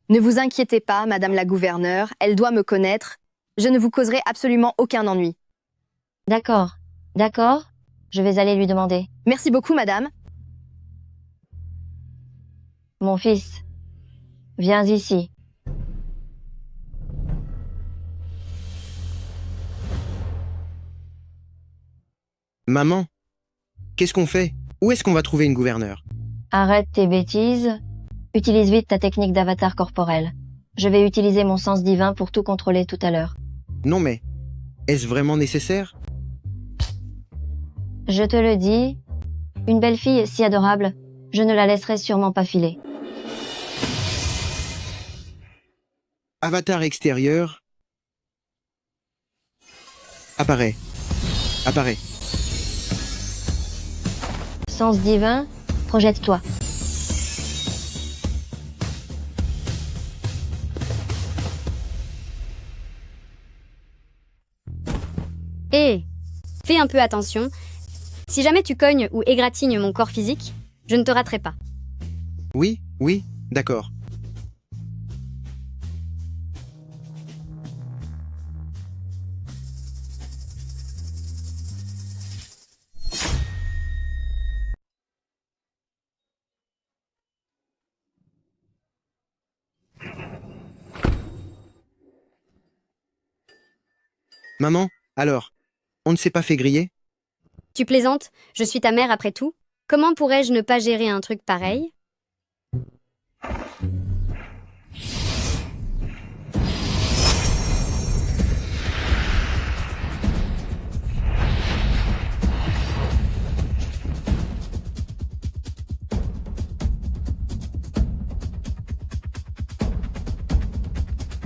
Ne vous inquiétez pas, Madame la gouverneure, elle doit me connaître. Je ne vous causerai absolument aucun ennui.
D'accord, d'accord, je vais aller lui demander.
Merci beaucoup, Madame.
Mon fils, viens ici.
Maman, qu'est-ce qu'on fait? Où est-ce qu'on va trouver une gouverneure?
Arrête tes bêtises. Utilise vite ta technique d'avatar corporel. Je vais utiliser mon sens divin pour tout contrôler tout à l'heure.
Non mais, est-ce vraiment nécessaire?
Je te le dis, une belle fille si adorable, je ne la laisserai sûrement pas filer.
Avatar extérieur. Apparaît. Apparaît.
Sens divin, projette-toi.
Hé, fais un peu attention. Si jamais tu cognes ou égratignes mon corps physique, je ne te raterai pas.
Oui, oui, d'accord. Maman, alors, on ne s'est pas fait griller?
Tu plaisantes? Je suis ta mère après tout. Comment pourrais-je ne pas gérer un truc pareil?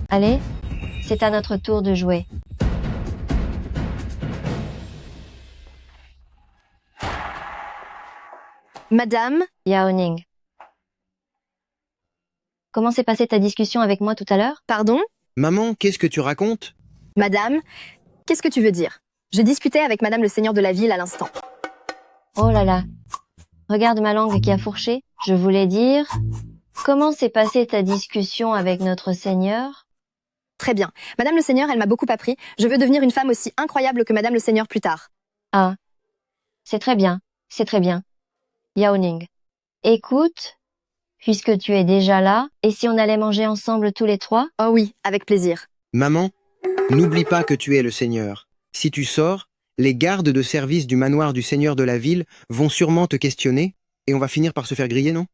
Allez, c'est à notre tour de jouer.
Madame,
Yaoning. Comment s'est passée ta discussion avec moi tout à l'heure?
pardon?
Maman, qu'est-ce que tu racontes?
Madame, qu'est-ce que tu veux dire? Je discutais avec madame le seigneur de la ville à l'instant.
Oh là là. Regarde ma langue qui a fourché. Je voulais dire... Comment s'est passée ta discussion avec notre Seigneur?
Très bien. Madame le seigneur, elle m'a beaucoup appris. Je veux devenir une femme aussi incroyable que madame le seigneur plus tard.
Ah. C'est très bien. C'est très bien. Yaoning. Écoute, puisque tu es déjà là, et si on allait manger ensemble tous les trois?
Oh oui, avec plaisir.
Maman, n'oublie pas que tu es le Seigneur. Si tu sors, les gardes de service du manoir du Seigneur de la ville vont sûrement te questionner, et on va finir par se faire griller, non?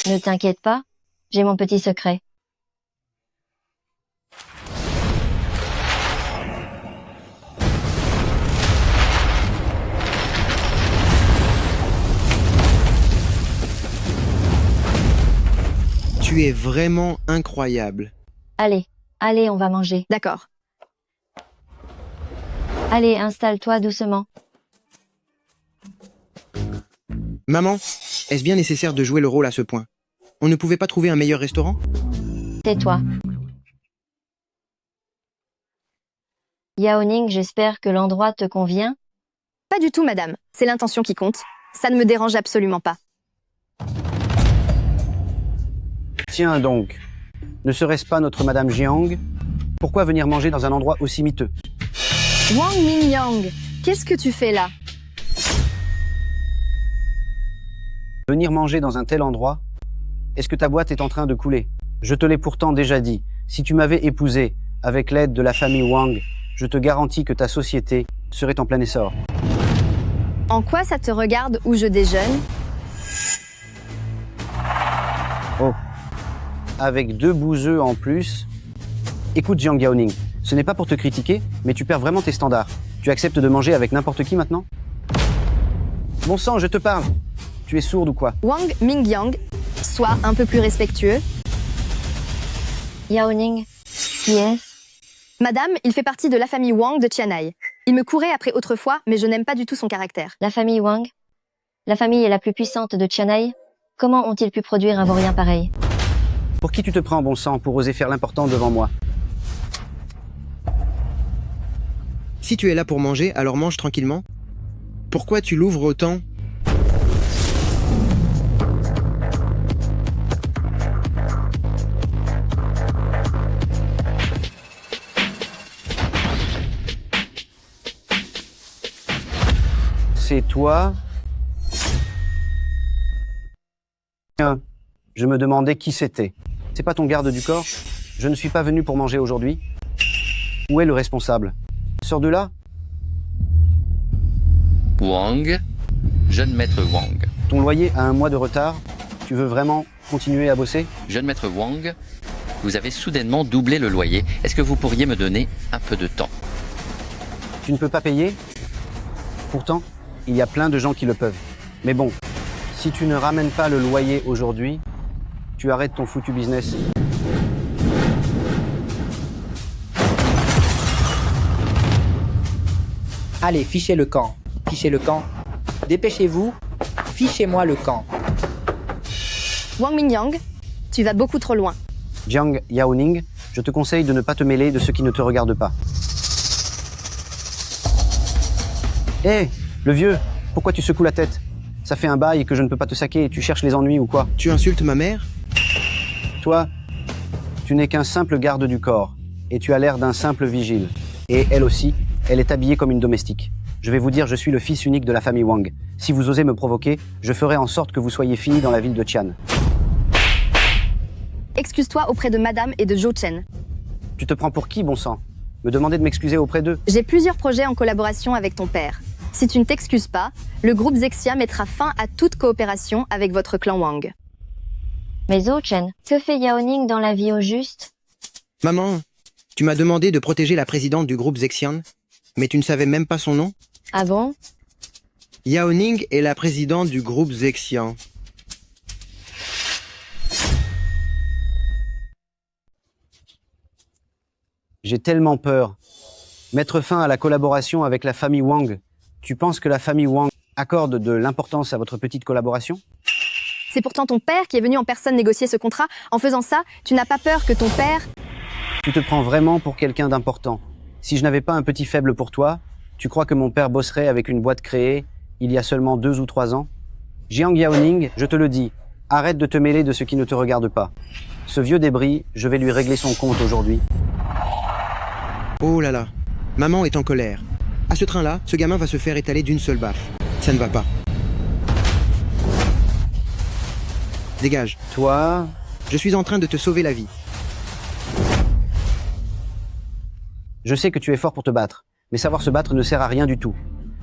Ne t'inquiète pas, j'ai mon petit secret.
Tu es vraiment incroyable.
Allez, allez, on va manger.
D'accord.
Allez, installe-toi doucement.
Maman, est-ce bien nécessaire de jouer le rôle à ce point? On ne pouvait pas trouver un meilleur restaurant?
Tais-toi. Yaoning, j'espère que l'endroit te convient.
Pas du tout, madame. C'est l'intention qui compte. Ça ne me dérange absolument pas.
Tiens donc, ne serait-ce pas notre Madame Jiang? Pourquoi venir manger dans un endroit aussi miteux?
Wang Mingyang, qu'est-ce que tu fais là?
Venir manger dans un tel endroit? Est-ce que ta boîte est en train de couler? Je te l'ai pourtant déjà dit, si tu m'avais épousé avec l'aide de la famille Wang, je te garantis que ta société serait en plein essor.
En quoi ça te regarde où je déjeune?
Oh, avec 2 bouseux en plus. Écoute Jiang Yaoning, ce n'est pas pour te critiquer, mais tu perds vraiment tes standards. Tu acceptes de manger avec n'importe qui maintenant? Bon sang, je te parle. Tu es sourde ou quoi?
Wang Mingyang, sois un peu plus respectueux.
Yaoning, qui est-ce?
Madame, il fait partie de la famille Wang de Tianai. Il me courait après autrefois, mais je n'aime pas du tout son caractère.
La famille Wang? La famille est la plus puissante de Tianai? Comment ont-ils pu produire un vaurien pareil?
Pour qui tu te prends, bon sang, pour oser faire l'important devant moi?
Si tu es là pour manger, alors mange tranquillement. Pourquoi tu l'ouvres autant?
C'est toi? Je me demandais qui c'était. C'est pas ton garde du corps? Je ne suis pas venu pour manger aujourd'hui. Où est le responsable? Sors de là?
Wang, jeune maître Wang.
Ton loyer a 1 mois de retard. Tu veux vraiment continuer à bosser?
Jeune maître Wang, vous avez soudainement doublé le loyer. Est-ce que vous pourriez me donner un peu de temps?
Tu ne peux pas payer? Pourtant, il y a plein de gens qui le peuvent. Mais bon, si tu ne ramènes pas le loyer aujourd'hui, tu arrêtes ton foutu business.
Allez, fichez le camp. Fichez le camp. Dépêchez-vous. Fichez-moi le camp.
Wang Mingyang, tu vas beaucoup trop loin.
Jiang Yaoning, je te conseille de ne pas te mêler de ce qui ne te regarde pas. Hé, le vieux, pourquoi tu secoues la tête? Ça fait un bail que je ne peux pas te saquer, tu cherches les ennuis ou quoi?
Tu insultes ma mère?
Toi, tu n'es qu'un simple garde du corps, et tu as l'air d'un simple vigile. Et elle aussi, elle est habillée comme une domestique. Je vais vous dire, je suis le fils unique de la famille Wang. Si vous osez me provoquer, je ferai en sorte que vous soyez fini dans la ville de Tian.
Excuse-toi auprès de Madame et de Zhou Chen.
Tu te prends pour qui, bon sang? Me demander de m'excuser auprès d'eux?
J'ai plusieurs projets en collaboration avec ton père. Si tu ne t'excuses pas, le groupe Zexia mettra fin à toute coopération avec votre clan Wang.
Mais Zhou Chen, que fait Yaoning dans la vie au juste?
Maman, tu m'as demandé de protéger la présidente du groupe Zexian, mais tu ne savais même pas son nom?
Ah bon?
Yaoning est la présidente du groupe Zexian.
J'ai tellement peur. Mettre fin à la collaboration avec la famille Wang. Tu penses que la famille Wang accorde de l'importance à votre petite collaboration?
C'est pourtant ton père qui est venu en personne négocier ce contrat. En faisant ça, tu n'as pas peur que ton père...
Tu te prends vraiment pour quelqu'un d'important. Si je n'avais pas un petit faible pour toi, tu crois que mon père bosserait avec une boîte créée il y a seulement 2 ou 3 ans? Jiang Yaoning, je te le dis, arrête de te mêler de ce qui ne te regarde pas. Ce vieux débris, je vais lui régler son compte aujourd'hui.
Oh là là, maman est en colère. À ce train-là, ce gamin va se faire étaler d'une seule baffe. Ça ne va pas. Dégage.
Toi,
je suis en train de te sauver la vie.
Je sais que tu es fort pour te battre, mais savoir se battre ne sert à rien du tout.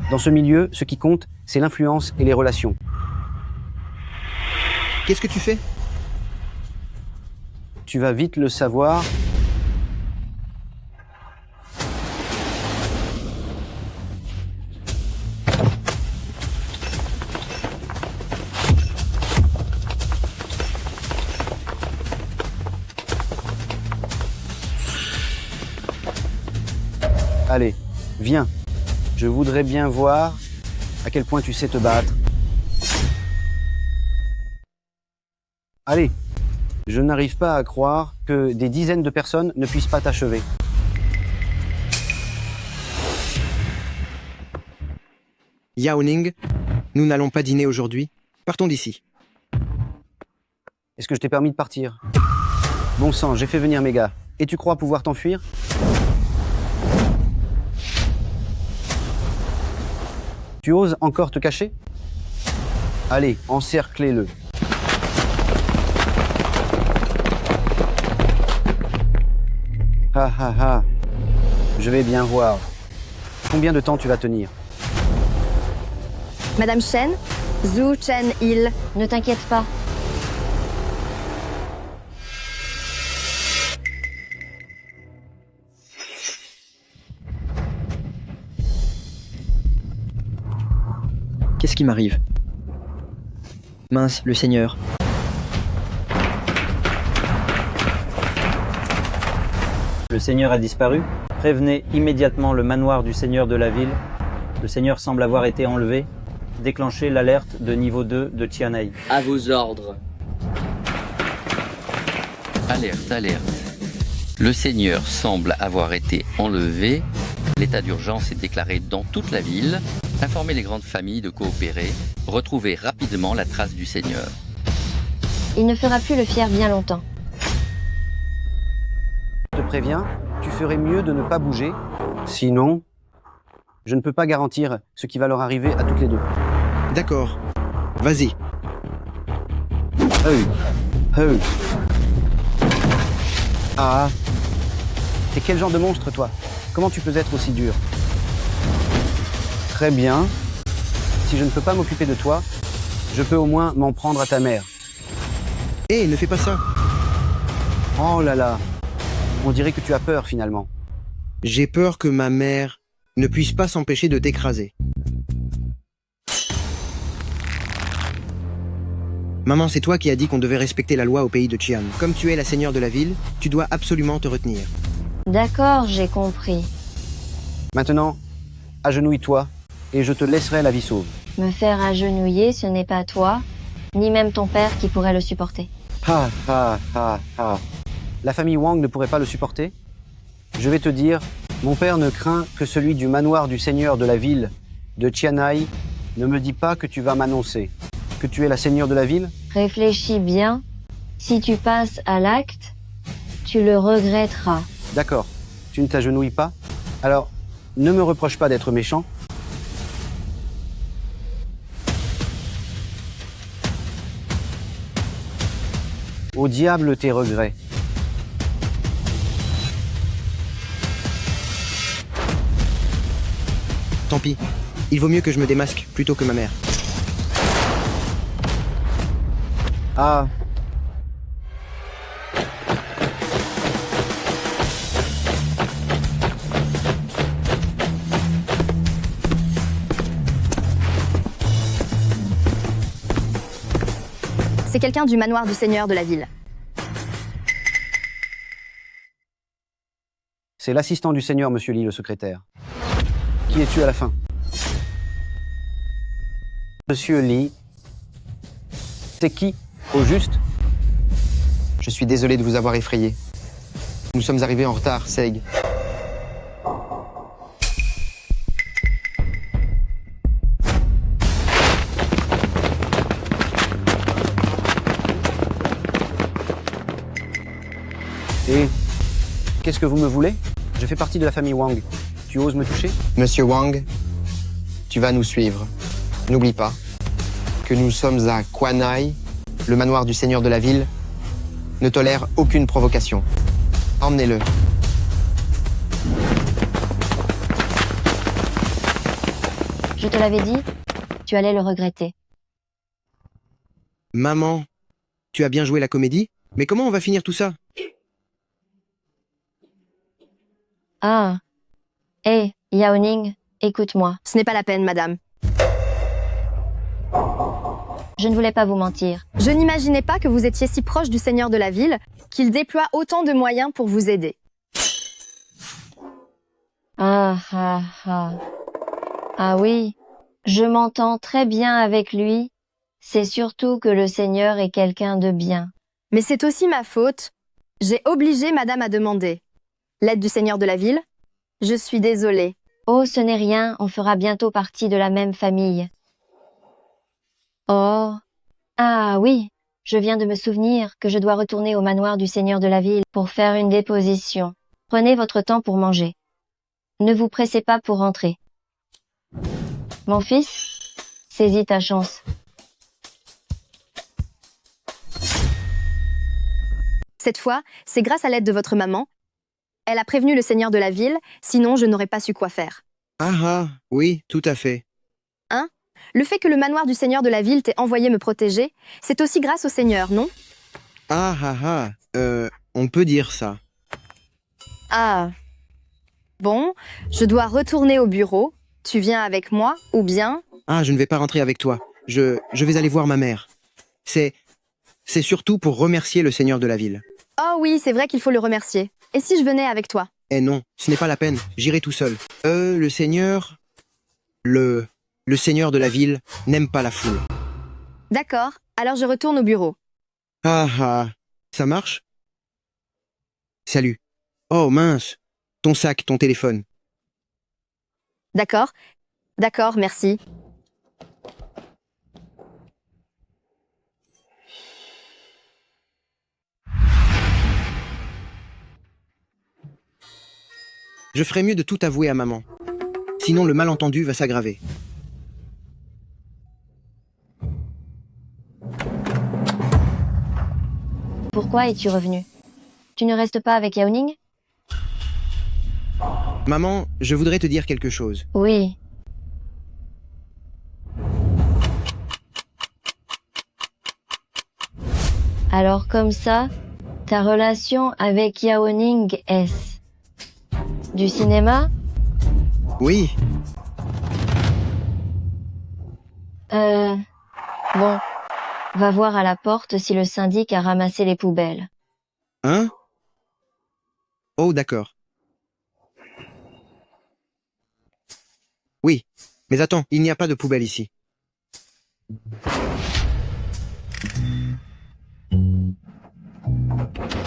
Dans ce milieu, ce qui compte, c'est l'influence et les relations.
Qu'est-ce que tu fais?
Tu vas vite le savoir. Allez, viens. Je voudrais bien voir à quel point tu sais te battre. Allez, je n'arrive pas à croire que des dizaines de personnes ne puissent pas t'achever.
Yaoning, nous n'allons pas dîner aujourd'hui. Partons d'ici.
Est-ce que je t'ai permis de partir? Bon sang, j'ai fait venir mes gars. Et tu crois pouvoir t'enfuir? Tu oses encore te cacher? Allez, encerclez-le. Ha ha ha. Je vais bien voir. Combien de temps tu vas tenir?
Madame Chen, Zhou Chen Il.
Ne t'inquiète pas.
Qu'est-ce qui m'arrive? Mince, le Seigneur.
Le Seigneur a disparu. Prévenez immédiatement le manoir du Seigneur de la ville. Le Seigneur semble avoir été enlevé. Déclenchez l'alerte de niveau 2 de Tianai.
À vos ordres.
Alerte, alerte. Le Seigneur semble avoir été enlevé. L'état d'urgence est déclaré dans toute la ville. Informez les grandes familles de coopérer. Retrouvez rapidement la trace du Seigneur.
Il ne fera plus le fier bien longtemps.
Je te préviens, tu ferais mieux de ne pas bouger. Sinon, je ne peux pas garantir ce qui va leur arriver à toutes les deux.
D'accord. Vas-y.
Hey. Hey. Ah. T'es quel genre de monstre, toi? Comment tu peux être aussi dur? Très bien. si je ne peux pas m'occuper de toi, je peux au moins m'en prendre à ta mère.
Hé, ne fais pas ça.
Oh là là, on dirait que tu as peur finalement.
J'ai peur que ma mère ne puisse pas s'empêcher de t'écraser. Maman, c'est toi qui as dit qu'on devait respecter la loi au pays de Qian. Comme tu es la seigneur de la ville, tu dois absolument te retenir.
D'accord, j'ai compris.
Maintenant, agenouille-toi et je te laisserai la vie sauve.
Me faire agenouiller, ce n'est pas toi, ni même ton père qui pourrait le supporter.
Ha ha ha ha. La famille Wang ne pourrait pas le supporter? Je vais te dire, mon père ne craint que celui du manoir du seigneur de la ville de Qianhai. Ne me dis pas que tu vas m'annoncer que tu es la seigneur de la ville?
Réfléchis bien. Si tu passes à l'acte, tu le regretteras.
D'accord, tu ne t'agenouilles pas? Alors, ne me reproche pas d'être méchant. Au diable tes regrets.
Tant pis, il vaut mieux que je me démasque plutôt que ma mère.
Ah.
C'est quelqu'un du manoir du seigneur de la ville.
C'est l'assistant du seigneur, monsieur Li, le secrétaire. Qui es-tu à la fin? Monsieur Li. C'est qui, au juste?
Je suis désolé de vous avoir effrayé. Nous sommes arrivés en retard, Seig.
Et qu'est-ce que vous me voulez? Je fais partie de la famille Wang. Tu oses me toucher?
Monsieur Wang, tu vas nous suivre. N'oublie pas que nous sommes à Quanhai, le manoir du seigneur de la ville ne tolère aucune provocation. Emmenez-le.
Je te l'avais dit, tu allais le regretter.
Maman, tu as bien joué la comédie, mais comment on va finir tout ça?
Ah. Hé, Yao Ning, écoute-moi.
Ce n'est pas la peine, madame.
Je ne voulais pas vous mentir.
Je n'imaginais pas que vous étiez si proche du seigneur de la ville qu'il déploie autant de moyens pour vous aider.
Ah ah ah. Ah oui, je m'entends très bien avec lui. C'est surtout que le seigneur est quelqu'un de bien.
Mais c'est aussi ma faute. J'ai obligé madame à demander. L'aide du seigneur de la ville? Je suis désolée.
Oh, ce n'est rien, on fera bientôt partie de la même famille. Oh. Ah oui, je viens de me souvenir que je dois retourner au manoir du seigneur de la ville pour faire une déposition. Prenez votre temps pour manger. Ne vous pressez pas pour rentrer. Mon fils, saisis ta chance.
Cette fois, c'est grâce à l'aide de votre maman. Elle a prévenu le seigneur de la ville, sinon je n'aurais pas su quoi faire.
Ah ah, oui, tout à fait.
Hein? Le fait que le manoir du seigneur de la ville t'ait envoyé me protéger, c'est aussi grâce au seigneur, non?
Ah ah ah, on peut dire ça.
Ah. Bon, je dois retourner au bureau. Tu viens avec moi, ou bien...
Ah, je ne vais pas rentrer avec toi. Je vais aller voir ma mère. C'est surtout pour remercier le seigneur de la ville.
Oh oui, c'est vrai qu'il faut le remercier. Et si je venais avec toi?
Eh non, ce n'est pas la peine, j'irai tout seul. Le seigneur... Le seigneur de la ville n'aime pas la foule.
D'accord, alors je retourne au bureau.
Ah ah, ça marche? Salut. Oh mince, ton sac, ton téléphone.
D'accord, d'accord, merci.
Je ferais mieux de tout avouer à maman. Sinon le malentendu va s'aggraver.
Pourquoi es-tu revenu? Tu ne restes pas avec Yao Ning?
Maman, je voudrais te dire quelque chose.
Oui. Alors comme ça, ta relation avec Yaoning est du cinéma?
Oui,
Bon, va voir à la porte si le syndic a ramassé les poubelles.
hein? Oh, d'accord. Oui, mais attends, il n'y a pas de poubelle ici.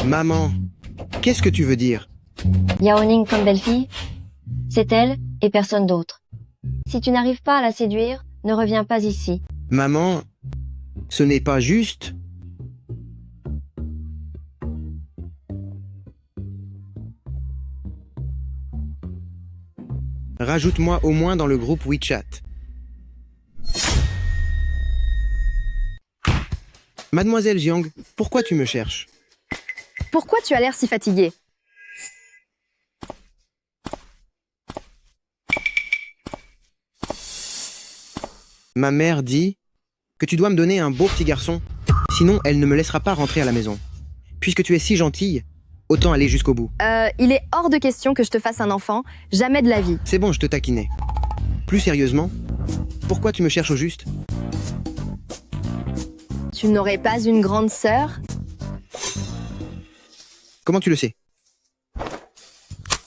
Maman, qu'est-ce que tu veux dire?
Yaoning comme belle-fille? C'est elle et personne d'autre. Si tu n'arrives pas à la séduire, ne reviens pas ici.
Maman, ce n'est pas juste. Rajoute-moi au moins dans le groupe WeChat. Mademoiselle Jiang, pourquoi tu me cherches?
Pourquoi tu as l'air si fatigué?
Ma mère dit que tu dois me donner un beau petit garçon, sinon elle ne me laissera pas rentrer à la maison. Puisque tu es si gentille, autant aller jusqu'au bout.
Il est hors de question que je te fasse un enfant, jamais de la vie.
C'est bon, je te taquinais. Plus sérieusement, pourquoi tu me cherches au juste?
Tu n'aurais pas une grande sœur?
Comment tu le sais?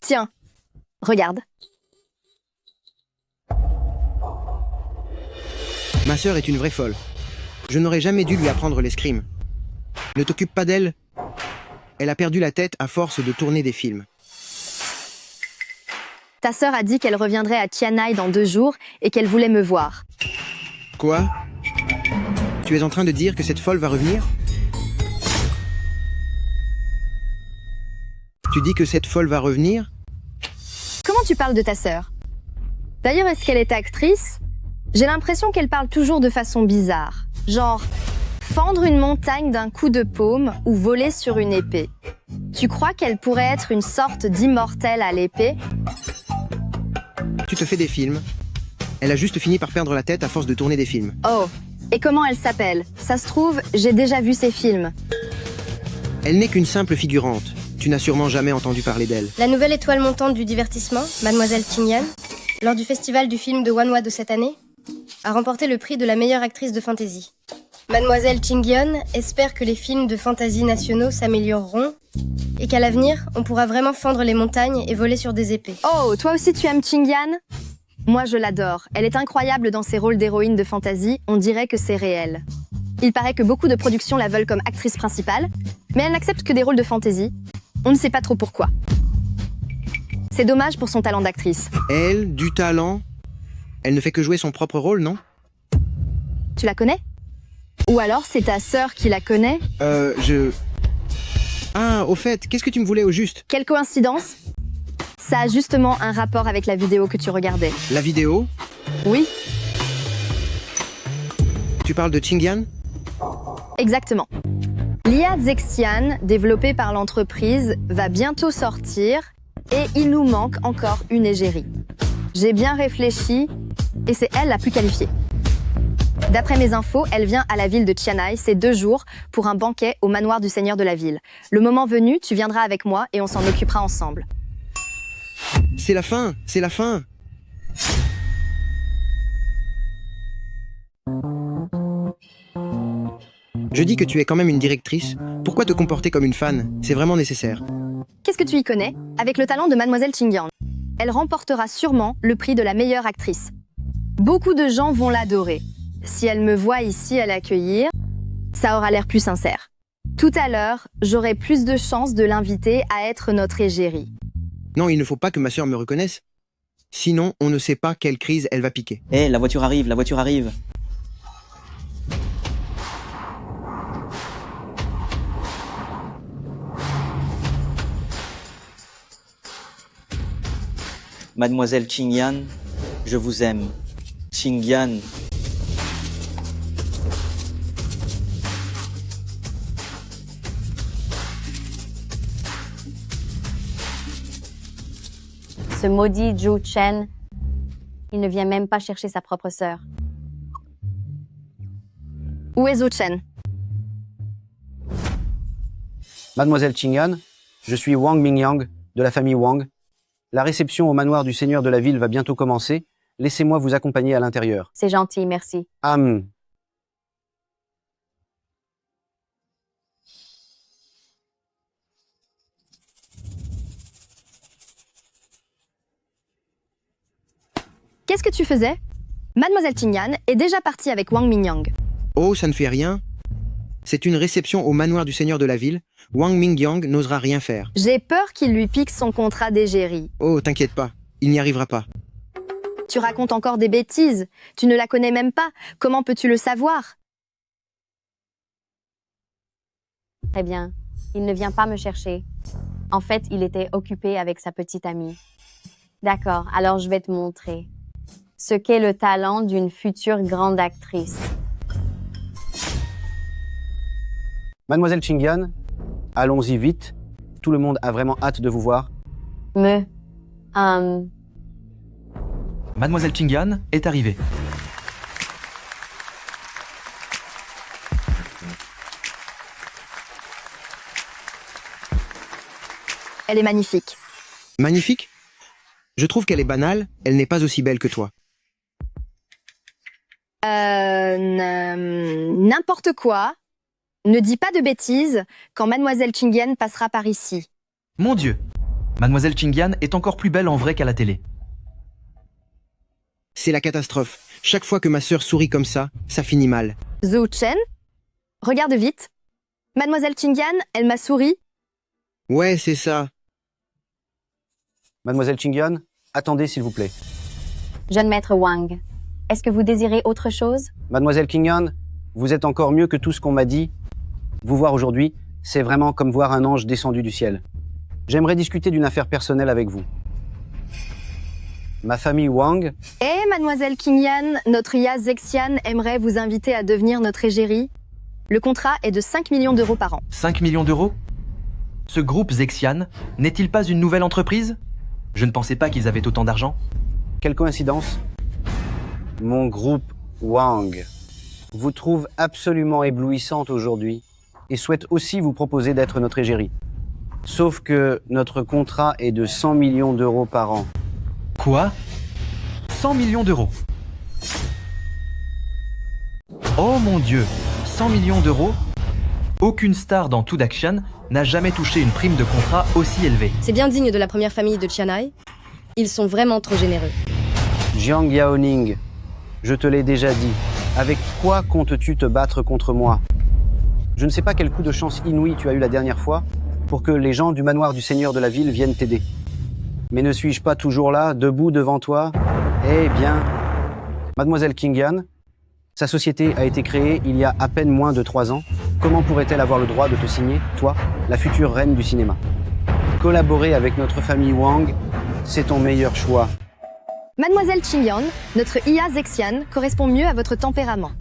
Tiens, regarde.
Ma sœur est une vraie folle. Je n'aurais jamais dû lui apprendre l'escrime. Ne t'occupe pas d'elle. Elle a perdu la tête à force de tourner des films.
Ta sœur a dit qu'elle reviendrait à Tianai dans 2 jours et qu'elle voulait me voir.
Quoi? Tu es en train de dire que cette folle va revenir? Tu dis que cette folle va revenir?
Comment tu parles de ta sœur? D'ailleurs, est-ce qu'elle est actrice? J'ai l'impression qu'elle parle toujours de façon bizarre. Genre, fendre une montagne d'un coup de paume ou voler sur une épée. Tu crois qu'elle pourrait être une sorte d'immortelle à l'épée?
Tu te fais des films. Elle a juste fini par perdre la tête à force de tourner des films.
Oh, et comment elle s'appelle? Ça se trouve, j'ai déjà vu ses films.
Elle n'est qu'une simple figurante. Tu n'as sûrement jamais entendu parler d'elle.
La nouvelle étoile montante du divertissement, Mademoiselle Qingyan, lors du festival du film de Wanhua de cette année, a remporté le prix de la meilleure actrice de fantasy. Mademoiselle Qingyan espère que les films de fantasy nationaux s'amélioreront et qu'à l'avenir, on pourra vraiment fendre les montagnes et voler sur des épées.
Oh, toi aussi tu aimes Qingyan? Moi je l'adore. Elle est incroyable dans ses rôles d'héroïne de fantasy, on dirait que c'est réel. Il paraît que beaucoup de productions la veulent comme actrice principale, mais elle n'accepte que des rôles de fantasy. On ne sait pas trop pourquoi. C'est dommage pour son talent d'actrice.
Elle, du talent? Elle ne fait que jouer son propre rôle, non?
Tu la connais? Ou alors c'est ta sœur qui la connaît?
Ah, au fait, qu'est-ce que tu me voulais au juste?
Quelle coïncidence? Ça a justement un rapport avec la vidéo que tu regardais.
La vidéo?
Oui,
Tu parles de Qingyan?
exactement. L'IA Zexian, développée par l'entreprise, va bientôt sortir et il nous manque encore une égérie. J'ai bien réfléchi et c'est elle la plus qualifiée. D'après mes infos, elle vient à la ville de Tianai ces 2 jours pour un banquet au manoir du seigneur de la ville. Le moment venu, tu viendras avec moi et on s'en occupera ensemble.
C'est la fin, c'est la fin. Je dis que tu es quand même une directrice. Pourquoi te comporter comme une fan? C'est vraiment nécessaire.
Qu'est-ce que tu y connais? Avec le talent de Mademoiselle Qingyan, elle remportera sûrement le prix de la meilleure actrice. Beaucoup de gens vont l'adorer. Si elle me voit ici à l'accueillir, ça aura l'air plus sincère. Tout à l'heure, j'aurai plus de chances de l'inviter à être notre égérie.
Non, il ne faut pas que ma sœur me reconnaisse. Sinon, on ne sait pas quelle crise elle va piquer.
Hé, la voiture arrive, la voiture arrive. Mademoiselle Qingyan, je vous aime. Qingyan.
Ce maudit Zhou Chen, il ne vient même pas chercher sa propre sœur.
Où est Zhou Chen?
Mademoiselle Qingyan, je suis Wang Mingyang, de la famille Wang. La réception au manoir du seigneur de la ville va bientôt commencer. Laissez-moi vous accompagner à l'intérieur.
C'est gentil, merci.
Qu'est-ce que tu faisais? Mademoiselle Qingyan est déjà partie avec Wang Mingyang.
Oh, ça ne fait rien. C'est une réception au manoir du seigneur de la ville. Wang Mingyang n'osera rien faire.
J'ai peur qu'il lui pique son contrat d'égérie.
Oh, t'inquiète pas, il n'y arrivera pas.
Tu racontes encore des bêtises. Tu ne la connais même pas. Comment peux-tu le savoir?
Très bien. Il ne vient pas me chercher. En fait, il était occupé avec sa petite amie. D'accord, alors je vais te montrer ce qu'est le talent d'une future grande actrice.
Mademoiselle Qingyan, allons-y vite. Tout le monde a vraiment hâte de vous voir.
Mademoiselle Qingyan est arrivée.
Elle est magnifique.
Magnifique? Je trouve qu'elle est banale, elle n'est pas aussi belle que toi.
N'importe quoi. Ne dis pas de bêtises quand Mademoiselle Qingyan passera par ici.
Mon Dieu, Mademoiselle Qingyan est encore plus belle en vrai qu'à la télé.
C'est la catastrophe. Chaque fois que ma sœur sourit comme ça finit mal.
Zhou Chen, regarde vite. Mademoiselle Qingyan, elle m'a souri.
Ouais, c'est ça.
Mademoiselle Qingyan, attendez s'il vous plaît.
Jeune maître Wang, est-ce que vous désirez autre chose?
Mademoiselle Qingyan, vous êtes encore mieux que tout ce qu'on m'a dit. Vous voir aujourd'hui, c'est vraiment comme voir un ange descendu du ciel. J'aimerais discuter d'une affaire personnelle avec vous. Ma famille Wang...
Mademoiselle Qingyan, notre Ia Zexian aimerait vous inviter à devenir notre égérie. Le contrat est de 5 millions d'euros par an.
5 millions d'euros? Ce groupe Zexian n'est-il pas une nouvelle entreprise? Je ne pensais pas qu'ils avaient autant d'argent.
Quelle coïncidence. Mon groupe Wang vous trouve absolument éblouissante aujourd'hui et souhaite aussi vous proposer d'être notre égérie. Sauf que notre contrat est de 100 millions d'euros par an.
Quoi? 100 millions d'euros? Oh mon Dieu, 100 millions d'euros? Aucune star dans Tout Action n'a jamais touché une prime de contrat aussi élevée.
C'est bien digne de la première famille de Tianai. Ils sont vraiment trop généreux.
Jiang Yaoning, je te l'ai déjà dit. Avec quoi comptes-tu te battre contre moi? Je ne sais pas quel coup de chance inouï tu as eu la dernière fois pour que les gens du manoir du seigneur de la ville viennent t'aider. Mais ne suis-je pas toujours là, debout devant toi? Eh bien, Mademoiselle Qingyan, sa société a été créée il y a à peine moins de 3 ans. Comment pourrait-elle avoir le droit de te signer, toi, la future reine du cinéma? Collaborer avec notre famille Wang, c'est ton meilleur choix.
Mademoiselle Qingyan, notre Ia Zexian correspond mieux à votre tempérament.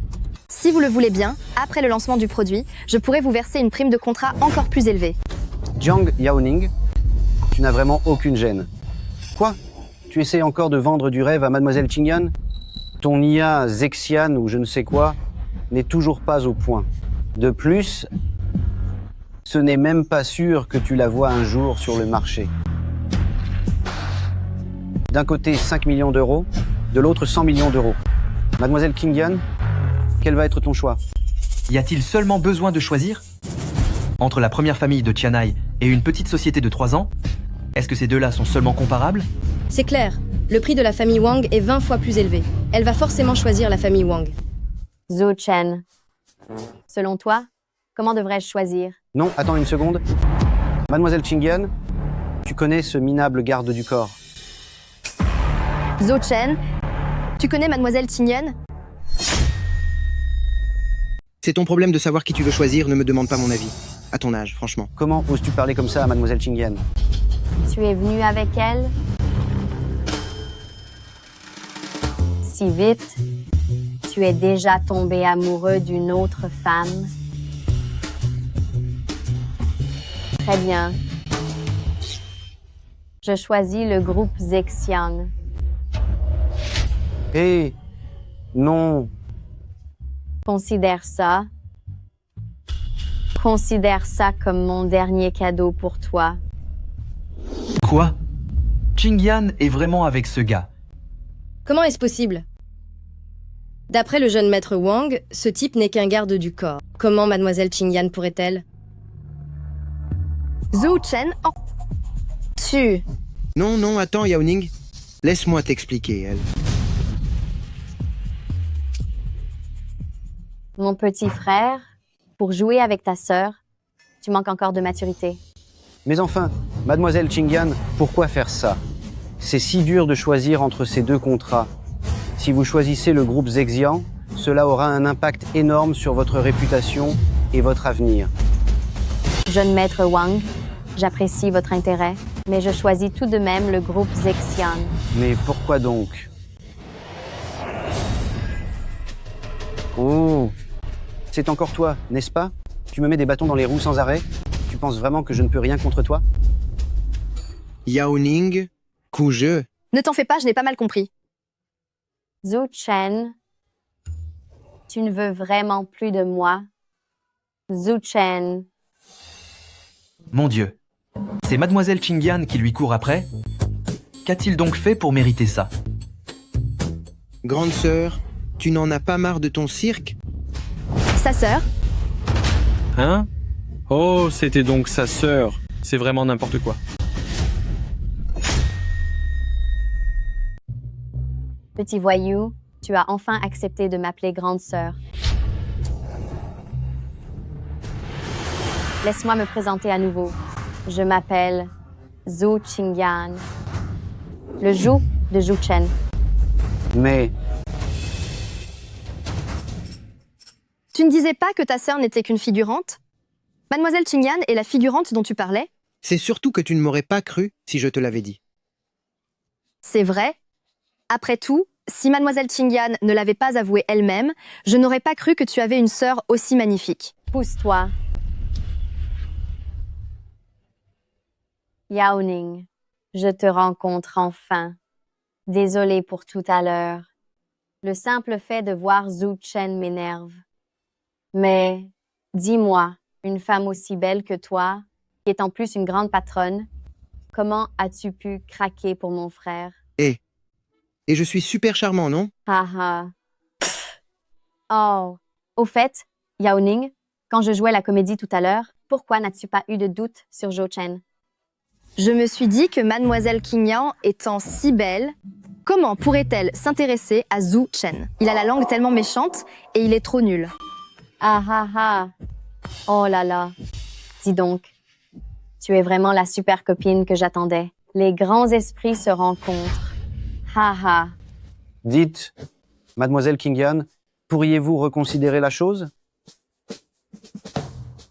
Si vous le voulez bien, après le lancement du produit, je pourrais vous verser une prime de contrat encore plus élevée.
Jiang Yaoning, tu n'as vraiment aucune gêne. Quoi? Tu essaies encore de vendre du rêve à Mademoiselle Qingyan? Ton IA Zexian ou je ne sais quoi n'est toujours pas au point. De plus, ce n'est même pas sûr que tu la vois un jour sur le marché. D'un côté 5 millions d'euros, de l'autre 100 millions d'euros. Mademoiselle Qingyan, quel va être ton choix?
Y a-t-il seulement besoin de choisir? Entre la première famille de Tianai et une petite société de 3 ans? Est-ce que ces deux-là sont seulement comparables?
C'est clair, le prix de la famille Wang est 20 fois plus élevé. Elle va forcément choisir la famille Wang.
Zhou Chen, selon toi, comment devrais-je choisir?
Non, attends une seconde. Mademoiselle Qingyan, tu connais ce minable garde du corps.
Zhou Chen, tu connais Mademoiselle Qingyan?
C'est ton problème de savoir qui tu veux choisir, ne me demande pas mon avis. À ton âge, franchement.
Comment oses-tu parler comme ça à Mademoiselle Qingyan?
Tu es venu avec elle? Si vite, tu es déjà tombé amoureux d'une autre femme? Très bien. Je choisis le groupe Zexian.
Hé, non.
Considère ça. Considère ça comme mon dernier cadeau pour toi.
Quoi? Qingyan est vraiment avec ce gars.
Comment est-ce possible? D'après le jeune maître Wang, ce type n'est qu'un garde du corps. Comment mademoiselle Qingyan pourrait-elle?
Zhou Chen en... Tu...
Non, non, attends, Yao Ning. Laisse-moi t'expliquer, elle.
Mon petit frère, pour jouer avec ta sœur, tu manques encore de maturité.
Mais enfin, mademoiselle Qingyan, pourquoi faire ça? C'est si dur de choisir entre ces deux contrats. Si vous choisissez le groupe Zexian, cela aura un impact énorme sur votre réputation et votre avenir.
Jeune maître Wang, j'apprécie votre intérêt, mais je choisis tout de même le groupe Zexian.
Mais pourquoi donc? Oh, c'est encore toi, n'est-ce pas? Tu me mets des bâtons dans les roues sans arrêt? Tu penses vraiment que je ne peux rien contre toi?
Yao Ning, coup-jeu.
Ne t'en fais pas, je n'ai pas mal compris.
Zhou Chen, tu ne veux vraiment plus de moi? Zhou Chen.
Mon Dieu. C'est mademoiselle Qingyan qui lui court après? Qu'a-t-il donc fait pour mériter ça?
Grande sœur, tu n'en as pas marre de ton cirque?
Sa sœur?
Hein? Oh, c'était donc sa sœur. C'est vraiment n'importe quoi.
Petit voyou, tu as enfin accepté de m'appeler grande sœur. Laisse-moi me présenter à nouveau. Je m'appelle Zhou Qingyan, le joug de Zhou Chen.
Mais...
Tu ne disais pas que ta sœur n'était qu'une figurante? Mademoiselle Qingyan est la figurante dont tu parlais?
C'est surtout que tu ne m'aurais pas cru si je te l'avais dit.
C'est vrai. Après tout, si Mademoiselle Qingyan ne l'avait pas avoué elle-même, je n'aurais pas cru que tu avais une sœur aussi magnifique.
Pousse-toi. Yao Ning, je te rencontre enfin. Désolée pour tout à l'heure. Le simple fait de voir Zhou Chen m'énerve. Mais, dis-moi, une femme aussi belle que toi, qui est en plus une grande patronne, comment as-tu pu craquer pour mon frère?
Et je suis super charmant, non?
Haha. Oh, au fait, Yao Ning, quand je jouais la comédie tout à l'heure, pourquoi n'as-tu pas eu de doute sur Zhou Chen?
Je me suis dit que Mademoiselle Qingyan étant si belle, comment pourrait-elle s'intéresser à Zhou Chen? Il a la langue tellement méchante et il est trop nul.
Ah ah ah. Oh là là. Dis donc, tu es vraiment la super copine que j'attendais. Les grands esprits se rencontrent. Ha ha.
Dites, mademoiselle Qingyan, pourriez-vous reconsidérer la chose?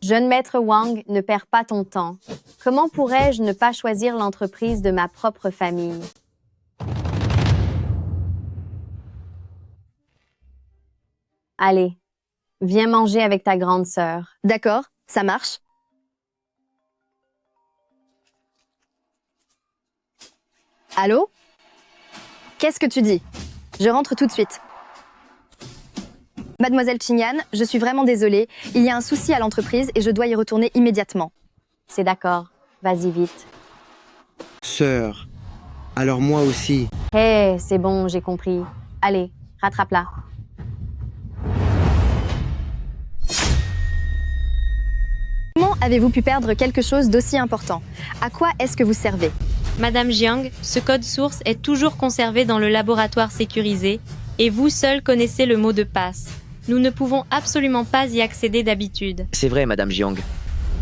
Jeune maître Wang, ne perds pas ton temps. Comment pourrais-je ne pas choisir l'entreprise de ma propre famille? Allez, viens manger avec ta grande sœur.
D'accord, ça marche. Allô? Qu'est-ce que tu dis? Je rentre tout de suite. Mademoiselle Qingyan, je suis vraiment désolée. Il y a un souci à l'entreprise et je dois y retourner immédiatement.
C'est d'accord. Vas-y vite.
Sœur, alors moi aussi.
Hé, c'est bon, j'ai compris. Allez, rattrape-la.
Comment avez-vous pu perdre quelque chose d'aussi important? À quoi est-ce que vous servez?
Madame Jiang, ce code source est toujours conservé dans le laboratoire sécurisé et vous seul connaissez le mot de passe. Nous ne pouvons absolument pas y accéder d'habitude.
C'est vrai, Madame Jiang.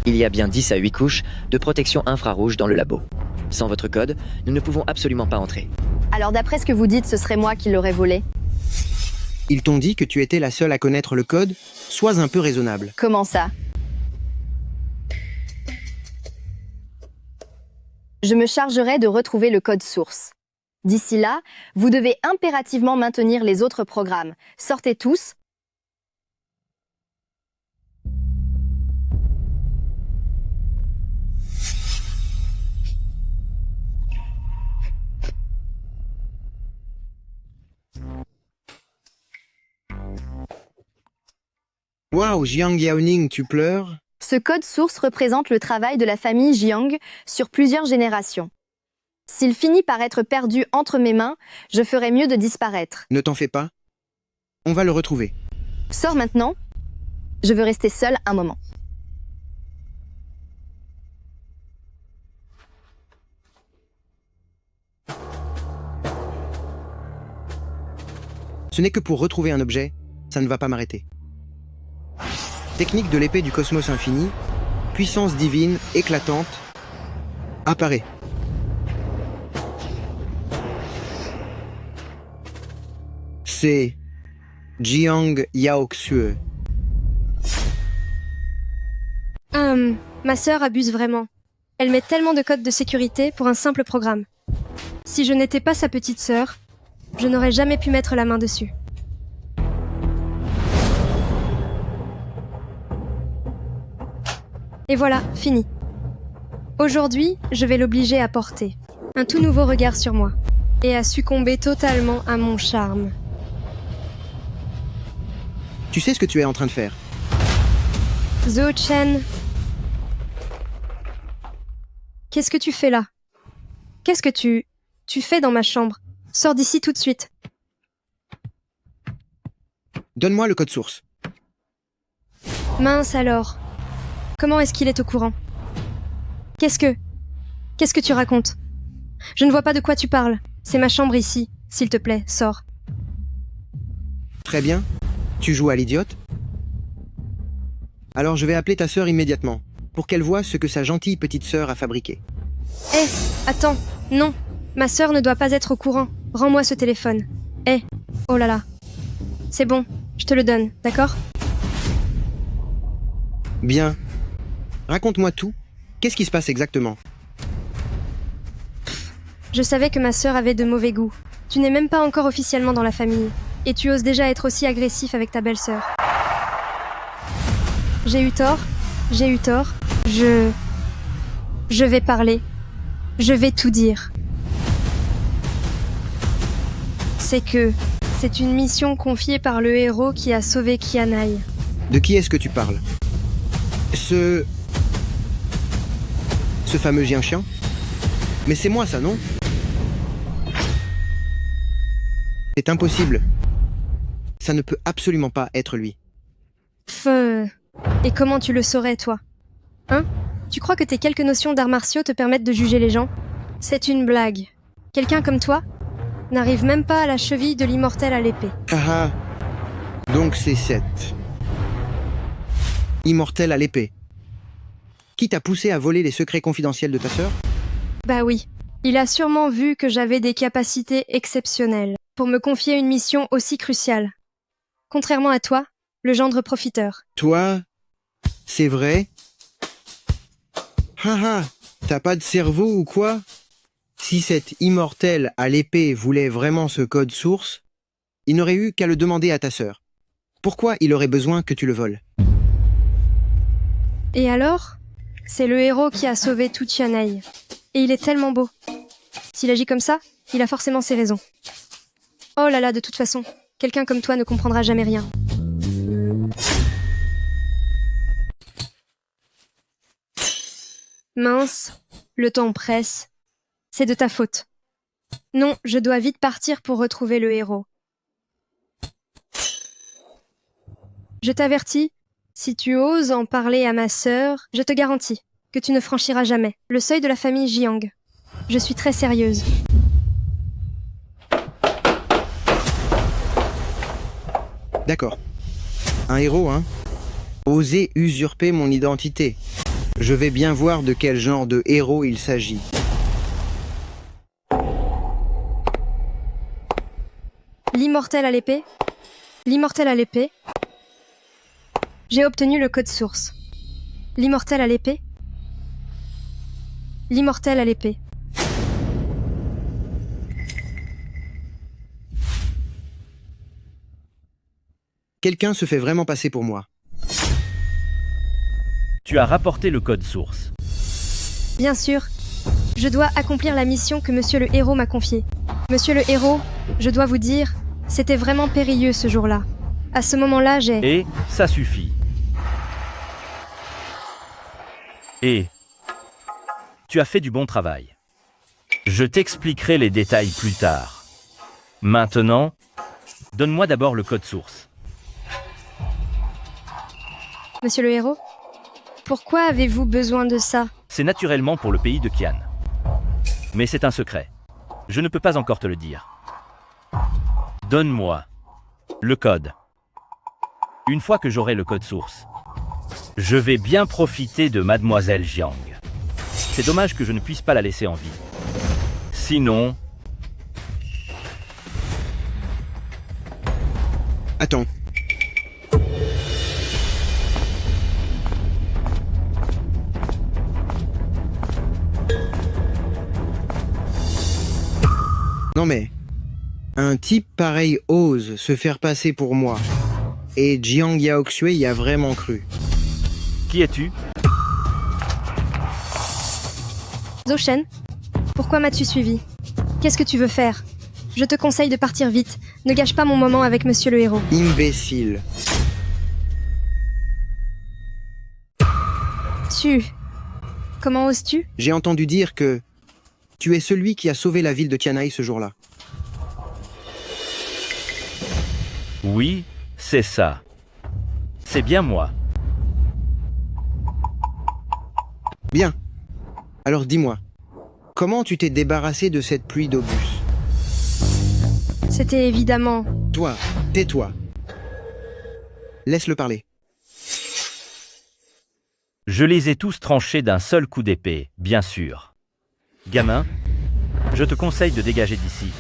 Il y a bien 10 à 8 couches de protection infrarouge dans le labo. Sans votre code, nous ne pouvons absolument pas entrer.
Alors d'après ce que vous dites, ce serait moi qui l'aurais volé?
Ils t'ont dit que tu étais la seule à connaître le code? Sois un peu raisonnable.
Comment ça? Je me chargerai de retrouver le code source. D'ici là, vous devez impérativement maintenir les autres programmes. Sortez tous.
Waouh, Jiang Yaoning, tu pleures?
Ce code source représente le travail de la famille Jiang sur plusieurs générations. S'il finit par être perdu entre mes mains, je ferais mieux de disparaître.
Ne t'en fais pas. On va le retrouver.
Sors maintenant. Je veux rester seule un moment.
Ce n'est que pour retrouver un objet, ça ne va pas m'arrêter. Technique de l'épée du cosmos infini, puissance divine éclatante, apparaît. C'est Jiang Yaoxue.
Ma sœur abuse vraiment. Elle met tellement de codes de sécurité pour un simple programme. Si je n'étais pas sa petite sœur, je n'aurais jamais pu mettre la main dessus. Et voilà, fini. Aujourd'hui, je vais l'obliger à porter un tout nouveau regard sur moi et à succomber totalement à mon charme.
Tu sais ce que tu es en train de faire?
Zhou Chen. Qu'est-ce que tu fais là? Qu'est-ce que tu fais dans ma chambre? Sors d'ici tout de suite.
Donne-moi le code source.
Mince alors. Comment est-ce qu'il est au courant? Qu'est-ce que tu racontes? Je ne vois pas de quoi tu parles. C'est ma chambre ici. S'il te plaît, sors.
Très bien. Tu joues à l'idiote? Alors je vais appeler ta sœur immédiatement, pour qu'elle voie ce que sa gentille petite sœur a fabriqué.
Hé, attends, non. Ma sœur ne doit pas être au courant. Rends-moi ce téléphone. Hé, oh là là. C'est bon, je te le donne, d'accord?
Bien. Raconte-moi tout. Qu'est-ce qui se passe exactement?
Je savais que ma sœur avait de mauvais goût. Tu n'es même pas encore officiellement dans la famille. Et tu oses déjà être aussi agressif avec ta belle-sœur. J'ai eu tort. Je vais parler. Je vais tout dire. C'est une mission confiée par le héros qui a sauvé Qianai.
De qui est-ce que tu parles? Ce fameux chien? Mais c'est moi ça, non? C'est impossible. Ça ne peut absolument pas être lui.
Et comment tu le saurais, toi? Hein? Tu crois que tes quelques notions d'arts martiaux te permettent de juger les gens? C'est une blague. Quelqu'un comme toi n'arrive même pas à la cheville de l'immortel à l'épée.
Ah ah. Donc c'est Seth. Immortel à l'épée. Qui t'a poussé à voler les secrets confidentiels de ta sœur?
Bah oui. Il a sûrement vu que j'avais des capacités exceptionnelles pour me confier une mission aussi cruciale. Contrairement à toi, le gendre profiteur.
Toi? C'est vrai? Haha, t'as pas de cerveau ou quoi? Si cet immortel à l'épée voulait vraiment ce code source, il n'aurait eu qu'à le demander à ta sœur. Pourquoi il aurait besoin que tu le voles?
Et alors? C'est le héros qui a sauvé tout Qianai. Et il est tellement beau. S'il agit comme ça, il a forcément ses raisons. Oh là là, de toute façon, quelqu'un comme toi ne comprendra jamais rien. Mince, le temps presse. C'est de ta faute. Non, je dois vite partir pour retrouver le héros. Je t'avertis, si tu oses en parler à ma sœur, je te garantis que tu ne franchiras jamais le seuil de la famille Jiang. Je suis très sérieuse.
D'accord. Un héros, hein? Oser usurper mon identité. Je vais bien voir de quel genre de héros il s'agit.
L'immortel à l'épée? L'immortel à l'épée? J'ai obtenu le code source. L'immortel à l'épée? L'immortel à l'épée.
Quelqu'un se fait vraiment passer pour moi.
Tu as rapporté le code source.
Bien sûr. Je dois accomplir la mission que Monsieur le Héros m'a confiée. Monsieur le Héros, je dois vous dire, c'était vraiment périlleux ce jour-là. À ce moment-là, j'ai...
Et ça suffit. Et tu as fait du bon travail. Je t'expliquerai les détails plus tard. Maintenant, donne-moi d'abord le code source.
Monsieur le héros, pourquoi avez-vous besoin de ça?
C'est naturellement pour le pays de Kian. Mais c'est un secret. Je ne peux pas encore te le dire. Donne-moi le code. Une fois que j'aurai le code source, je vais bien profiter de Mademoiselle Jiang. C'est dommage que je ne puisse pas la laisser en vie. Sinon...
Attends. Non mais, un type pareil ose se faire passer pour moi. Et Jiang Yaoxue y a vraiment cru.
Qui es-tu?
Zhou Shen, pourquoi m'as-tu suivi? Qu'est-ce que tu veux faire? Je te conseille de partir vite. Ne gâche pas mon moment avec monsieur le héros.
Imbécile.
Comment oses-tu?
J'ai entendu dire que tu es celui qui a sauvé la ville de Tianai ce jour-là.
Oui, c'est ça. C'est bien moi.
Bien. Alors dis-moi, comment tu t'es débarrassé de cette pluie d'obus?
C'était évidemment...
Toi, tais-toi. Laisse-le parler.
Je les ai tous tranchés d'un seul coup d'épée, bien sûr. Gamin, je te conseille de dégager d'ici.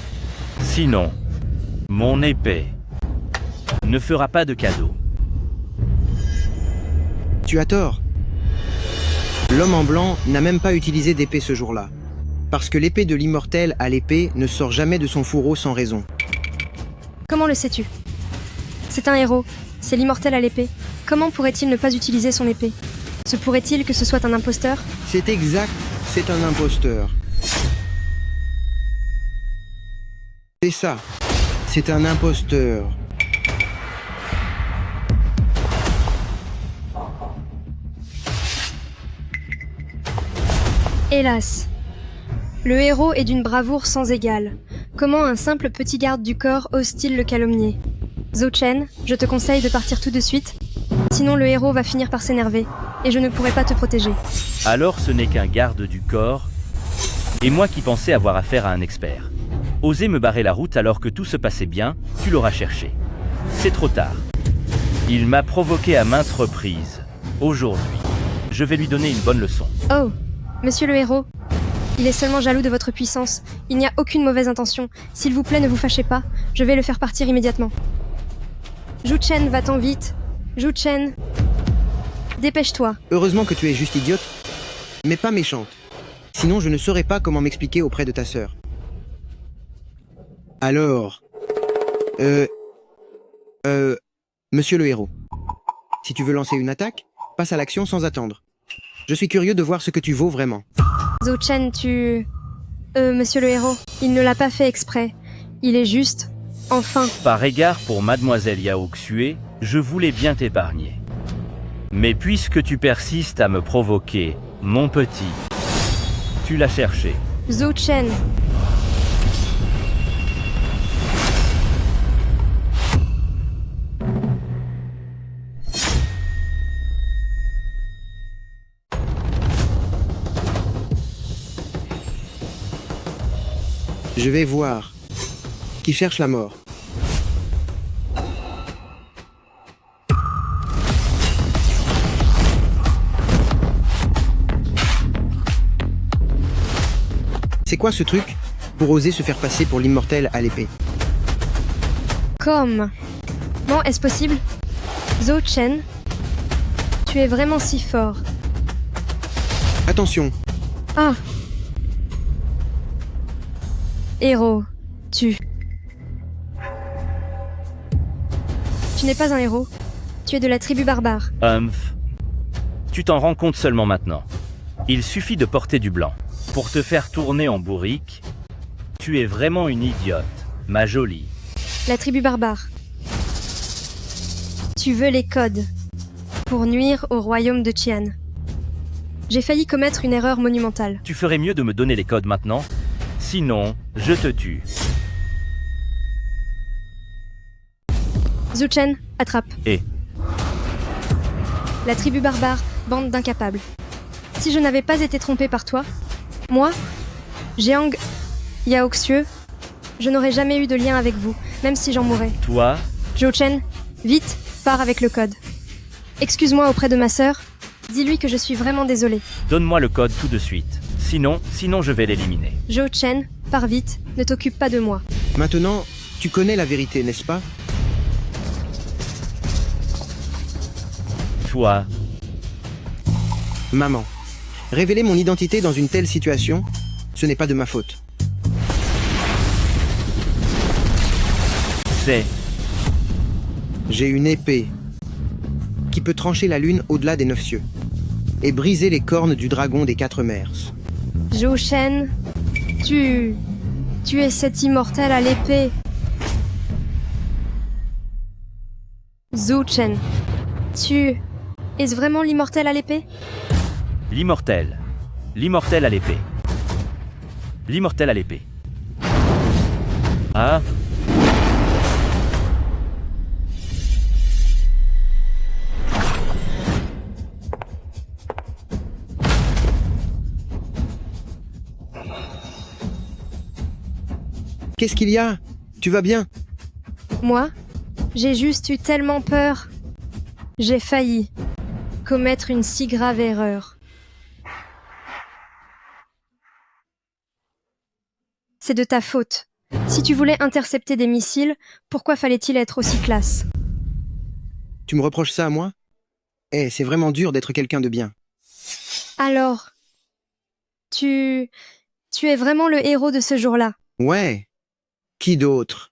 Sinon, mon épée ne fera pas de cadeau.
Tu as tort. L'homme en blanc n'a même pas utilisé d'épée ce jour-là. Parce que l'épée de l'immortel à l'épée ne sort jamais de son fourreau sans raison.
Comment le sais-tu? C'est un héros, c'est l'immortel à l'épée. Comment pourrait-il ne pas utiliser son épée? Se pourrait-il que ce soit un imposteur?
C'est exact, c'est un imposteur. C'est ça, c'est un imposteur.
Hélas. Le héros est d'une bravoure sans égale. Comment un simple petit garde du corps ose-t-il le calomnier? Zhou Chen, je te conseille de partir tout de suite. Sinon le héros va finir par s'énerver, et je ne pourrai pas te protéger.
Alors ce n'est qu'un garde du corps, et moi qui pensais avoir affaire à un expert. Oser me barrer la route alors que tout se passait bien, tu l'auras cherché. C'est trop tard. Il m'a provoqué à maintes reprises. Aujourd'hui, je vais lui donner une bonne leçon.
Oh, monsieur le héros, il est seulement jaloux de votre puissance. Il n'y a aucune mauvaise intention. S'il vous plaît, ne vous fâchez pas. Je vais le faire partir immédiatement. Zhou Chen, va-t'en vite. Zhou Chen, dépêche-toi.
Heureusement que tu es juste idiote, mais pas méchante. Sinon, je ne saurais pas comment m'expliquer auprès de ta sœur. Alors... Monsieur le héros, si tu veux lancer une attaque, passe à l'action sans attendre. Je suis curieux de voir ce que tu vaux vraiment.
Zhou Chen, monsieur le héros, il ne l'a pas fait exprès. Il est juste... Enfin.
Par égard pour Mademoiselle Yaoxue, je voulais bien t'épargner. Mais puisque tu persistes à me provoquer, mon petit, tu l'as cherché.
Zhou Chen.
Je vais voir. Qui cherche la mort. C'est quoi ce truc pour oser se faire passer pour l'immortel à l'épée?
Comment est-ce possible? Zhou Chen, tu es vraiment si fort.
Attention.
Ah. Héros, tu n'es pas un héros. Tu es de la tribu barbare.
Humph. Tu t'en rends compte seulement maintenant. Il suffit de porter du blanc. Pour te faire tourner en bourrique, tu es vraiment une idiote, ma jolie.
La tribu barbare. Tu veux les codes pour nuire au royaume de Qian. J'ai failli commettre une erreur monumentale.
Tu ferais mieux de me donner les codes maintenant. Sinon, je te tue.
Zhu Chen, attrape.
Et
La tribu barbare, bande d'incapables. Si je n'avais pas été trompée par toi, moi, Jiang Yaoxiu, je n'aurais jamais eu de lien avec vous, même si j'en mourrais.
toi,
Zhu Chen, vite, pars avec le code. Excuse-moi auprès de ma sœur, dis-lui que je suis vraiment désolée.
donne-moi le code tout de suite. Sinon je vais l'éliminer.
Zhu Chen, pars vite, ne t'occupe pas de moi.
Maintenant, tu connais la vérité, n'est-ce pas?
Toi,
Maman, révéler mon identité dans une telle situation, ce n'est pas de ma faute.
c'est...
J'ai une épée qui peut trancher la lune au-delà des 9 cieux et briser les cornes du dragon des 4 mers.
Zhu Chen, tu es cet immortel à l'épée. Zhu Chen, tu es vraiment l'immortel à l'épée?
L'immortel. L'immortel à l'épée. L'immortel à l'épée. Ah,
Qu'est-ce qu'il y a? Tu vas bien?
Moi, j'ai juste eu tellement peur. J'ai failli commettre une si grave erreur. C'est de ta faute. Si tu voulais intercepter des missiles, pourquoi fallait-il être aussi classe?
Tu me reproches ça à moi? Eh, c'est vraiment dur d'être quelqu'un de bien.
Alors, tu es vraiment le héros de ce jour-là.
Ouais. Qui d'autre?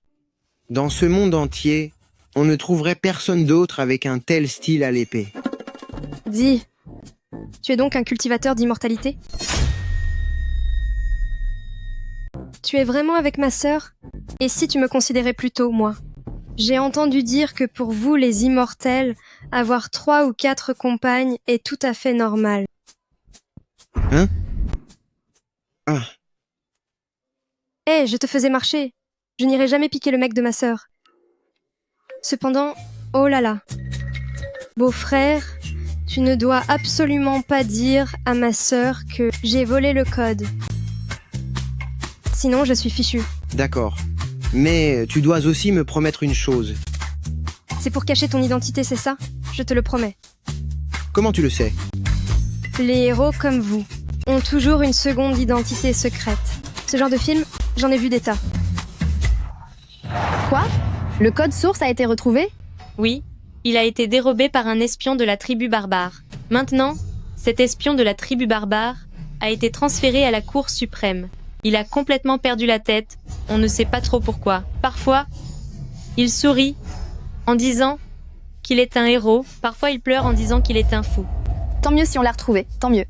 Dans ce monde entier, on ne trouverait personne d'autre avec un tel style à l'épée.
Dis, tu es donc un cultivateur d'immortalité? Tu es vraiment avec ma sœur? Et si tu me considérais plutôt, moi? J'ai entendu dire que pour vous, les immortels, avoir 3 ou 4 compagnes est tout à fait normal.
Hein? Ah,
Hé, je te faisais marcher. Je n'irai jamais piquer le mec de ma sœur. Cependant, oh là là. Beau-frère, tu ne dois absolument pas dire à ma sœur que j'ai volé le code. Sinon, je suis fichue.
d'accord. Mais tu dois aussi me promettre une chose.
C'est pour cacher ton identité, c'est ça? Je te le promets.
Comment tu le sais?
Les héros comme vous ont toujours une seconde identité secrète. Ce genre de film, j'en ai vu des tas.
Quoi? Le code source a été retrouvé?
Oui, il a été dérobé par un espion de la tribu barbare. Maintenant, cet espion de la tribu barbare a été transféré à la Cour suprême. Il a complètement perdu la tête, on ne sait pas trop pourquoi. Parfois, il sourit en disant qu'il est un héros, parfois il pleure en disant qu'il est un fou.
Tant mieux si on l'a retrouvé, tant mieux.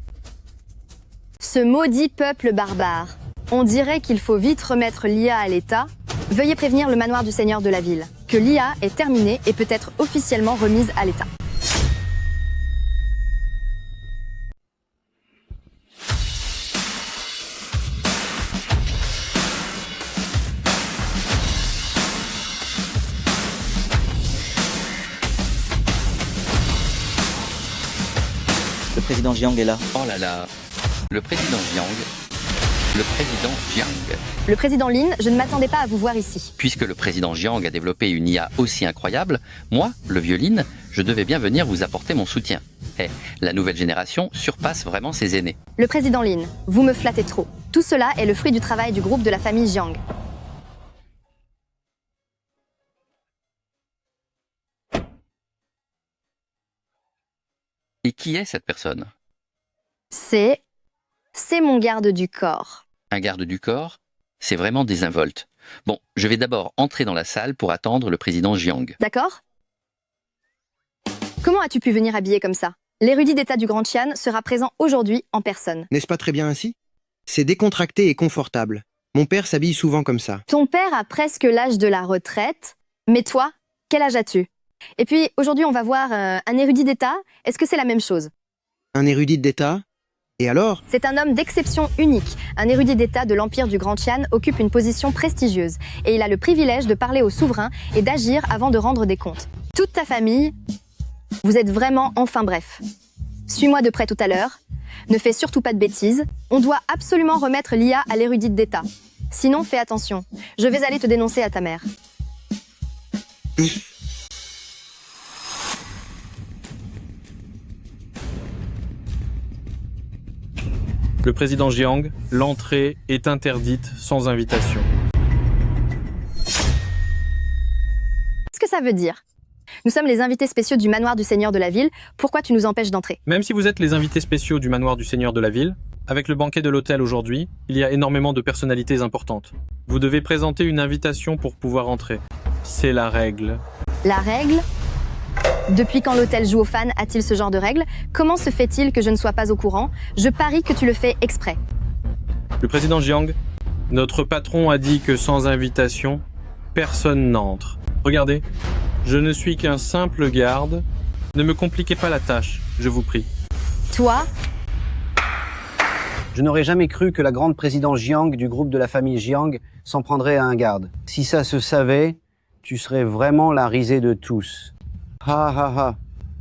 Ce maudit peuple barbare. On dirait qu'il faut vite remettre l'IA à l'état. Veuillez prévenir le manoir du seigneur de la ville que l'IA est terminée et peut être officiellement remise à l'état.
Le président Jiang est là.
Oh là là, le président Jiang. Le président Jiang.
Le président Lin, je ne m'attendais pas à vous voir ici.
Puisque le président Jiang a développé une IA aussi incroyable, moi, le vieux Lin, je devais bien venir vous apporter mon soutien. Eh, la nouvelle génération surpasse vraiment ses aînés.
Le président Lin, vous me flattez trop. Tout cela est le fruit du travail du groupe de la famille Jiang.
Et qui est cette personne?
C'est mon garde du corps.
Un garde du corps? C'est vraiment désinvolte. Bon, je vais d'abord entrer dans la salle pour attendre le président Jiang.
D'accord? Comment as-tu pu venir habillé comme ça? L'érudit d'État du Grand Qian sera présent aujourd'hui en personne.
N'est-ce pas très bien ainsi? C'est décontracté et confortable. Mon père s'habille souvent comme ça.
Ton père a presque l'âge de la retraite, mais toi, quel âge as-tu? Et puis, aujourd'hui, on va voir un érudit d'État. Est-ce que c'est la même chose?
Un érudit d'État? Et alors?
C'est un homme d'exception unique. Un érudit d'État de l'Empire du Grand Qian occupe une position prestigieuse. Et il a le privilège de parler au souverain et d'agir avant de rendre des comptes. Toute ta famille, vous êtes vraiment enfin bref. Suis-moi de près tout à l'heure. Ne fais surtout pas de bêtises. On doit absolument remettre l'IA à l'érudite d'État. Sinon, fais attention. Je vais aller te dénoncer à ta mère.
Le président Jiang, l'entrée est interdite sans invitation.
Qu'est-ce que ça veut dire? Nous sommes les invités spéciaux du manoir du Seigneur de la Ville. Pourquoi tu nous empêches d'entrer?
Même si vous êtes les invités spéciaux du manoir du Seigneur de la Ville, avec le banquet de l'hôtel aujourd'hui, il y a énormément de personnalités importantes. Vous devez présenter une invitation pour pouvoir entrer. C'est la règle.
La règle? Depuis quand l'hôtel joue aux fans a-t-il ce genre de règles? Comment se fait-il que je ne sois pas au courant? Je parie que tu le fais exprès.
Le président Jiang, notre patron a dit que sans invitation, personne n'entre. Regardez, je ne suis qu'un simple garde. Ne me compliquez pas la tâche, je vous prie.
Toi?
Je n'aurais jamais cru que la grande présidente Jiang du groupe de la famille Jiang s'en prendrait à un garde. Si ça se savait, tu serais vraiment la risée de tous. Ha ha ha.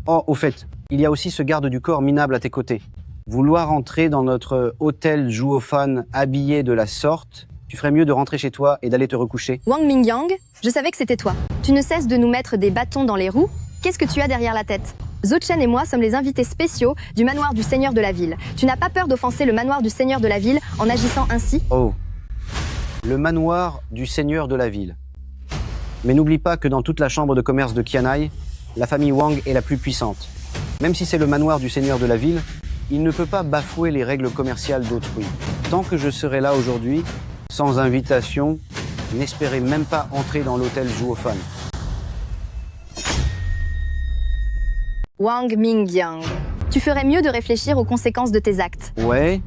Oh, au fait, il y a aussi ce garde du corps minable à tes côtés. Vouloir entrer dans notre hôtel Zhuofan habillé de la sorte, tu ferais mieux de rentrer chez toi et d'aller te recoucher.
Wang Mingyang, je savais que c'était toi. Tu ne cesses de nous mettre des bâtons dans les roues. Qu'est-ce que tu as derrière la tête? Zhou Chen et moi sommes les invités spéciaux du manoir du Seigneur de la Ville. Tu n'as pas peur d'offenser le manoir du Seigneur de la Ville en agissant ainsi?
Oh. Le manoir du Seigneur de la Ville. Mais n'oublie pas que dans toute la chambre de commerce de Qianai, la famille Wang est la plus puissante. Même si c'est le manoir du Seigneur de la Ville, il ne peut pas bafouer les règles commerciales d'autrui. Tant que je serai là aujourd'hui, sans invitation, n'espérez même pas entrer dans l'hôtel Zhuofan.
Wang Mingyang, tu ferais mieux de réfléchir aux conséquences de tes actes.
Ouais.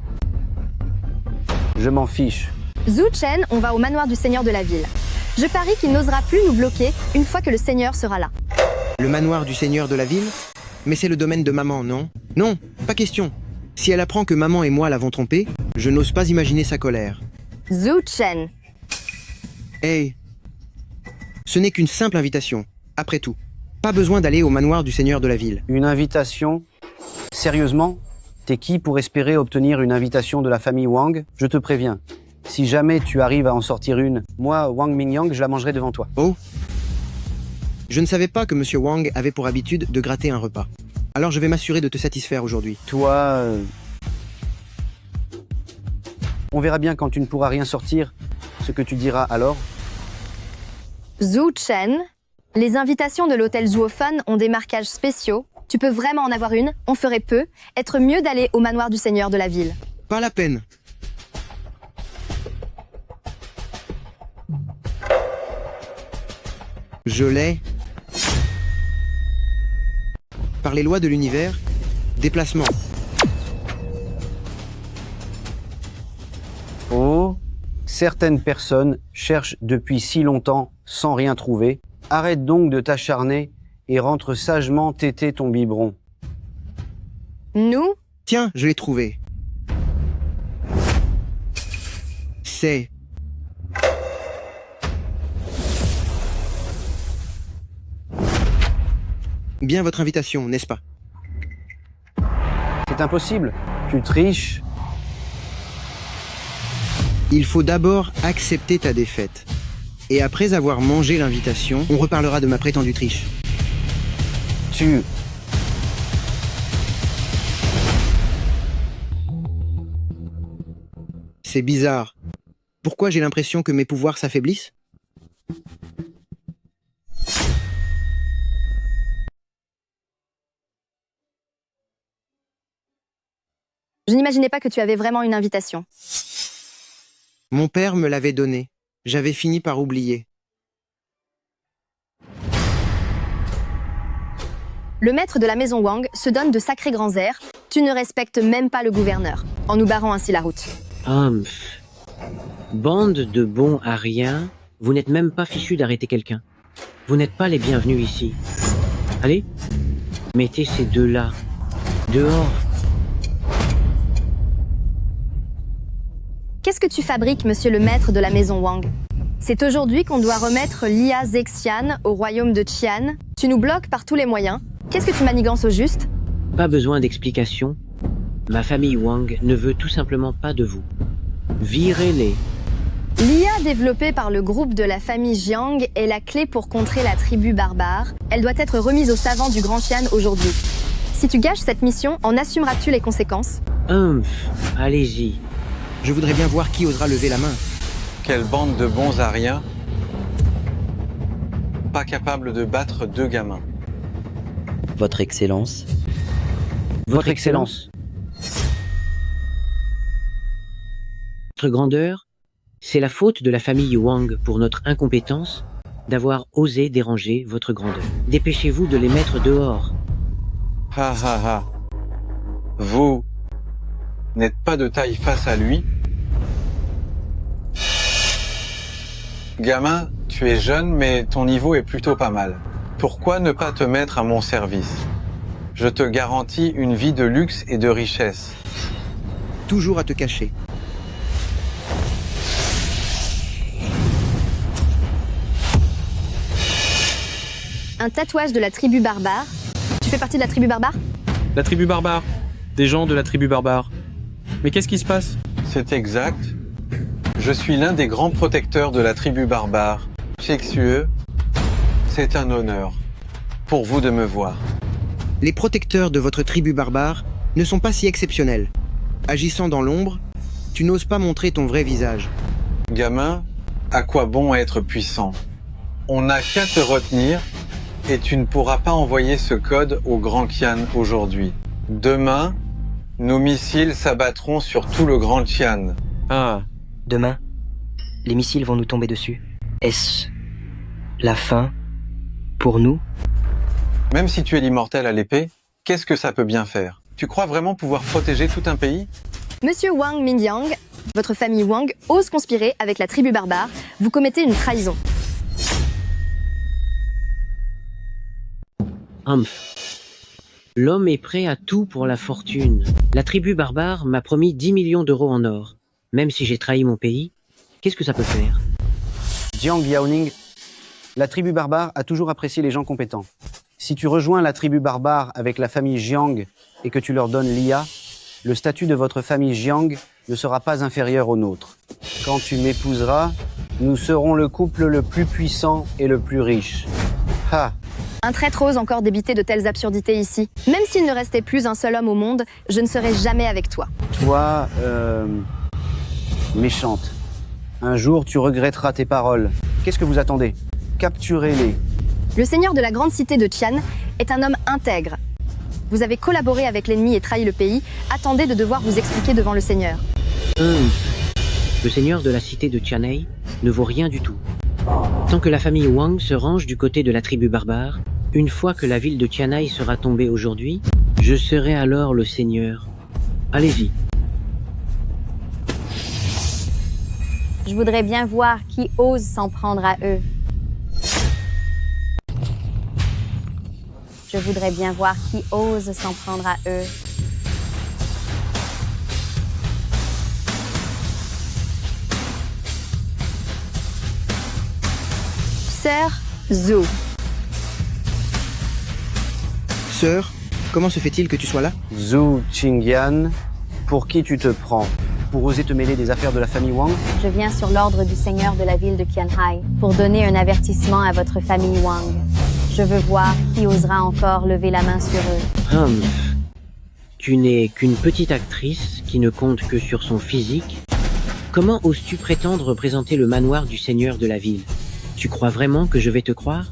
Je m'en fiche.
Zhou Chen, on va au manoir du Seigneur de la Ville. Je parie qu'il n'osera plus nous bloquer une fois que le Seigneur sera là.
Le manoir du Seigneur de la Ville? Mais c'est le domaine de maman, non? Non, pas question. Si elle apprend que maman et moi l'avons trompée, je n'ose pas imaginer sa colère.
Zhou Chen.
Hey, ce n'est qu'une simple invitation, après tout. Pas besoin d'aller au manoir du Seigneur de la Ville.
Une invitation? Sérieusement? T'es qui pour espérer obtenir une invitation de la famille Wang? Je te préviens. Si jamais tu arrives à en sortir une, moi, Wang Mingyang, je la mangerai devant toi.
Oh? Je ne savais pas que Monsieur Wang avait pour habitude de gratter un repas. Alors je vais m'assurer de te satisfaire aujourd'hui.
Toi... On verra bien quand tu ne pourras rien sortir, ce que tu diras alors.
Zhou Chen, les invitations de l'hôtel Zhuofan ont des marquages spéciaux. Tu peux vraiment en avoir une, on ferait peu. Être mieux d'aller au manoir du Seigneur de la Ville.
Pas la peine. Je l'ai. Par les lois de l'univers, déplacement.
Oh, certaines personnes cherchent depuis si longtemps sans rien trouver. Arrête donc de t'acharner et rentre sagement téter ton biberon.
Nous?
Tiens, je l'ai trouvé. C'est... bien votre invitation, n'est-ce pas?
C'est impossible. Tu triches.
Il faut d'abord accepter ta défaite. Et après avoir mangé l'invitation, on reparlera de ma prétendue triche.
Tu...
C'est bizarre. Pourquoi j'ai l'impression que mes pouvoirs s'affaiblissent?
Je n'imaginais pas que tu avais vraiment une invitation.
Mon père me l'avait donnée. J'avais fini par oublier.
Le maître de la maison Wang se donne de sacrés grands airs. Tu ne respectes même pas le gouverneur, en nous barrant ainsi la route.
Bande de bons à rien, vous n'êtes même pas fichus d'arrêter quelqu'un. Vous n'êtes pas les bienvenus ici. Allez, mettez ces deux-là dehors.
que tu fabriques, monsieur le maître de la maison Wang? C'est aujourd'hui qu'on doit remettre Lia Zexian au royaume de Qian. Tu nous bloques par tous les moyens. Qu'est-ce que tu manigances au juste?
Pas besoin d'explication. Ma famille Wang ne veut tout simplement pas de vous. Virez-les.
L'IA développée par le groupe de la famille Jiang est la clé pour contrer la tribu barbare. Elle doit être remise aux savants du Grand Qian aujourd'hui. Si tu gâches cette mission, en assumeras-tu les conséquences?
Allez-y.
Je voudrais bien voir qui osera lever la main.
Quelle bande de bons à rien. Pas capable de battre 2 gamins.
Votre Excellence.
Votre Excellence. Votre grandeur, c'est la faute de la famille Wang pour notre incompétence d'avoir osé déranger votre grandeur. Dépêchez-vous de les mettre dehors.
Ha ha ha. Vous n'êtes pas de taille face à lui. Gamin, tu es jeune, mais ton niveau est plutôt pas mal. Pourquoi ne pas te mettre à mon service? Je te garantis une vie de luxe et de richesse.
Toujours à te cacher.
Un tatouage de la tribu barbare. Tu fais partie de la tribu barbare?
La tribu barbare. Des gens de la tribu barbare. Mais qu'est-ce qui se passe?
C'est exact. Je suis l'un des grands protecteurs de la tribu barbare. Shexue, c'est un honneur pour vous de me voir.
Les protecteurs de votre tribu barbare ne sont pas si exceptionnels. Agissant dans l'ombre, tu n'oses pas montrer ton vrai visage.
Gamin, à quoi bon être puissant? On n'a qu'à te retenir et tu ne pourras pas envoyer ce code au Grand Qian aujourd'hui. Demain, nos missiles s'abattront sur tout le Grand Qian.
Ah.
Demain, les missiles vont nous tomber dessus. Est-ce la fin pour nous?
Même si tu es l'immortel à l'épée, qu'est-ce que ça peut bien faire? Tu crois vraiment pouvoir protéger tout un pays?
Monsieur Wang Mingyang, votre famille Wang ose conspirer avec la tribu barbare. Vous commettez une trahison.
L'homme est prêt à tout pour la fortune. La tribu barbare m'a promis 10 millions d'euros en or. Même si j'ai trahi mon pays, qu'est-ce que ça peut faire?
Jiang Yaoning, la tribu barbare a toujours apprécié les gens compétents. Si tu rejoins la tribu barbare avec la famille Jiang et que tu leur donnes l'IA, le statut de votre famille Jiang ne sera pas inférieur au nôtre. Quand tu m'épouseras, nous serons le couple le plus puissant et le plus riche. Ha!
Un traître ose encore débiter de telles absurdités ici. Même s'il ne restait plus un seul homme au monde, je ne serai jamais avec toi.
Toi, méchante. Un jour, tu regretteras tes paroles. Qu'est-ce que vous attendez? Capturez-les.
Le seigneur de la grande cité de Qian est un homme intègre. Vous avez collaboré avec l'ennemi et trahi le pays. Attendez de devoir vous expliquer devant le seigneur.
Le seigneur de la cité de Qianhai ne vaut rien du tout. Tant que la famille Wang se range du côté de la tribu barbare, une fois que la ville de Qianhai sera tombée aujourd'hui, je serai alors le seigneur. Allez-y.
Je voudrais bien voir qui ose s'en prendre à eux. Je voudrais bien voir qui ose s'en prendre à eux.
Sœur Zhou.
Sœur, comment se fait-il que tu sois là?
Zhou Qingyan, pour qui tu te prends? Pour oser te mêler des affaires de la famille Wang?
Je viens sur l'ordre du seigneur de la ville de Qianhai pour donner un avertissement à votre famille Wang. Je veux voir qui osera encore lever la main sur eux.
Tu n'es qu'une petite actrice qui ne compte que sur son physique. Comment oses-tu prétendre représenter le manoir du seigneur de la ville? Tu crois vraiment que je vais te croire?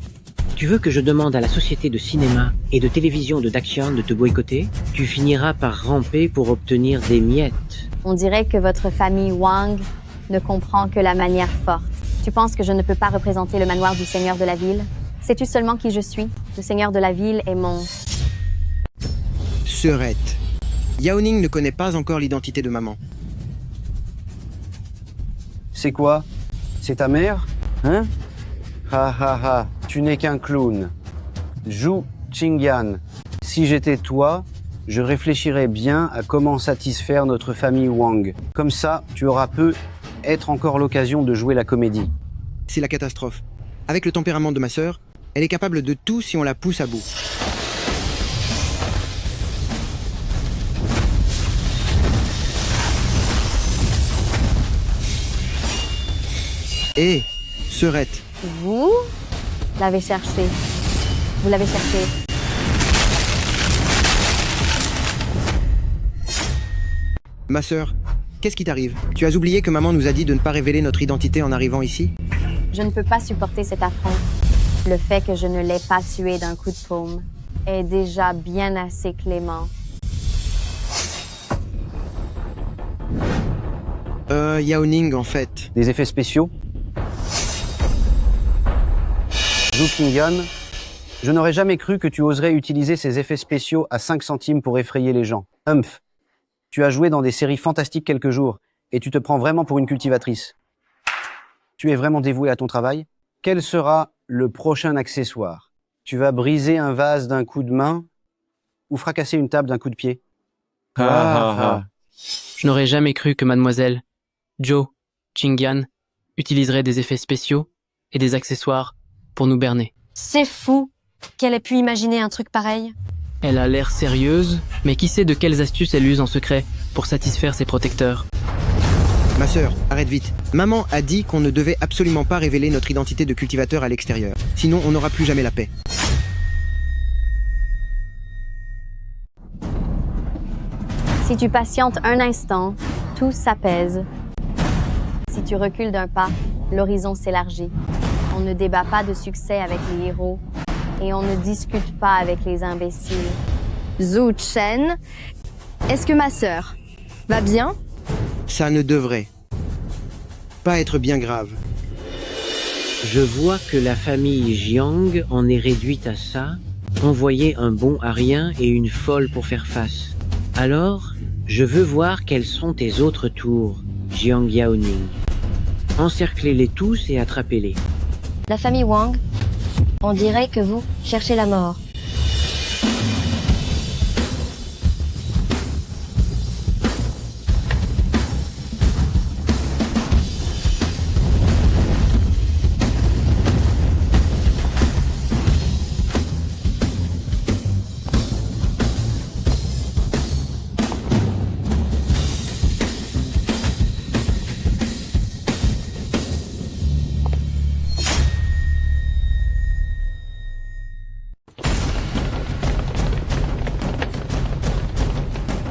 Tu veux que je demande à la société de cinéma et de télévision de Daxian de te boycotter? Tu finiras par ramper pour obtenir des miettes.
On dirait que votre famille Wang ne comprend que la manière forte. Tu penses que je ne peux pas représenter le manoir du seigneur de la ville? Sais-tu seulement qui je suis? Le seigneur de la ville est mon...
Sœurette. Yaoning ne connaît pas encore l'identité de maman.
C'est quoi? C'est ta mère? Hein? Ha ha ha, tu n'es qu'un clown. Zhou Qingyan, si j'étais toi, je réfléchirais bien à comment satisfaire notre famille Wang. Comme ça, tu auras peu être encore l'occasion de jouer la comédie.
C'est la catastrophe. Avec le tempérament de ma sœur, elle est capable de tout si on la pousse à bout. Hé, sœurette.
Vous l'avez cherché. Vous l'avez cherché.
Ma sœur, qu'est-ce qui t'arrive? Tu as oublié que maman nous a dit de ne pas révéler notre identité en arrivant ici?
Je ne peux pas supporter cet affront. Le fait que je ne l'ai pas tué d'un coup de paume est déjà bien assez clément.
Yao Ning, en fait.
Des effets spéciaux? Zhu Qingyan, je n'aurais jamais cru que tu oserais utiliser ces effets spéciaux à 5 centimes pour effrayer les gens. Humph, tu as joué dans des séries fantastiques quelques jours, et tu te prends vraiment pour une cultivatrice. Tu es vraiment dévoué à ton travail? Quel sera le prochain accessoire? Tu vas briser un vase d'un coup de main ou fracasser une table d'un coup de pied?
Je n'aurais jamais cru que mademoiselle Zhou Qingyan utiliserait des effets spéciaux et des accessoires pour nous berner.
C'est fou qu'elle ait pu imaginer un truc pareil.
Elle a l'air sérieuse, mais qui sait de quelles astuces elle use en secret pour satisfaire ses protecteurs.
Ma sœur, arrête vite. Maman a dit qu'on ne devait absolument pas révéler notre identité de cultivateur à l'extérieur. Sinon, on n'aura plus jamais la paix.
Si tu patientes un instant, tout s'apaise. Si tu recules d'un pas, l'horizon s'élargit. On ne débat pas de succès avec les héros et on ne discute pas avec les imbéciles.
Zhu Chen, est-ce que ma sœur va bien?
Ça ne devrait pas être bien grave.
Je vois que la famille Jiang en est réduite à ça, envoyer un bon à rien et une folle pour faire face. Alors, je veux voir quels sont tes autres tours, Jiang Yaoning. Encerclez-les tous et attrapez-les.
La famille Wang, on dirait que vous cherchez la mort.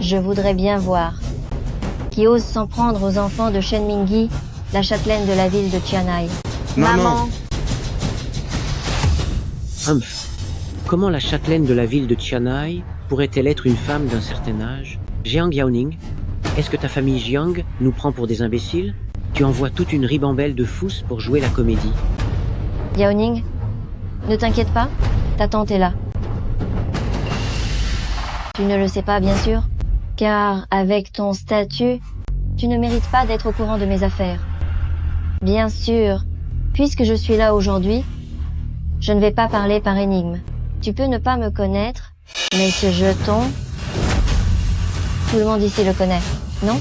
Je voudrais bien voir. Qui ose s'en prendre aux enfants de Shen Mingyi, la châtelaine de la ville de Tianai.
Maman. Humph. Comment la châtelaine de la ville de Tianai pourrait-elle être une femme d'un certain âge? Jiang Yaoning, est-ce que ta famille Jiang nous prend pour des imbéciles? Tu envoies toute une ribambelle de fous pour jouer la comédie.
Yaoning, ne t'inquiète pas, ta tante est là. Tu ne le sais pas, bien sûr, car avec ton statut, tu ne mérites pas d'être au courant de mes affaires. Bien sûr, puisque je suis là aujourd'hui, je ne vais pas parler par énigme. Tu peux ne pas me connaître, mais ce jeton, tout le monde ici le connaît, non?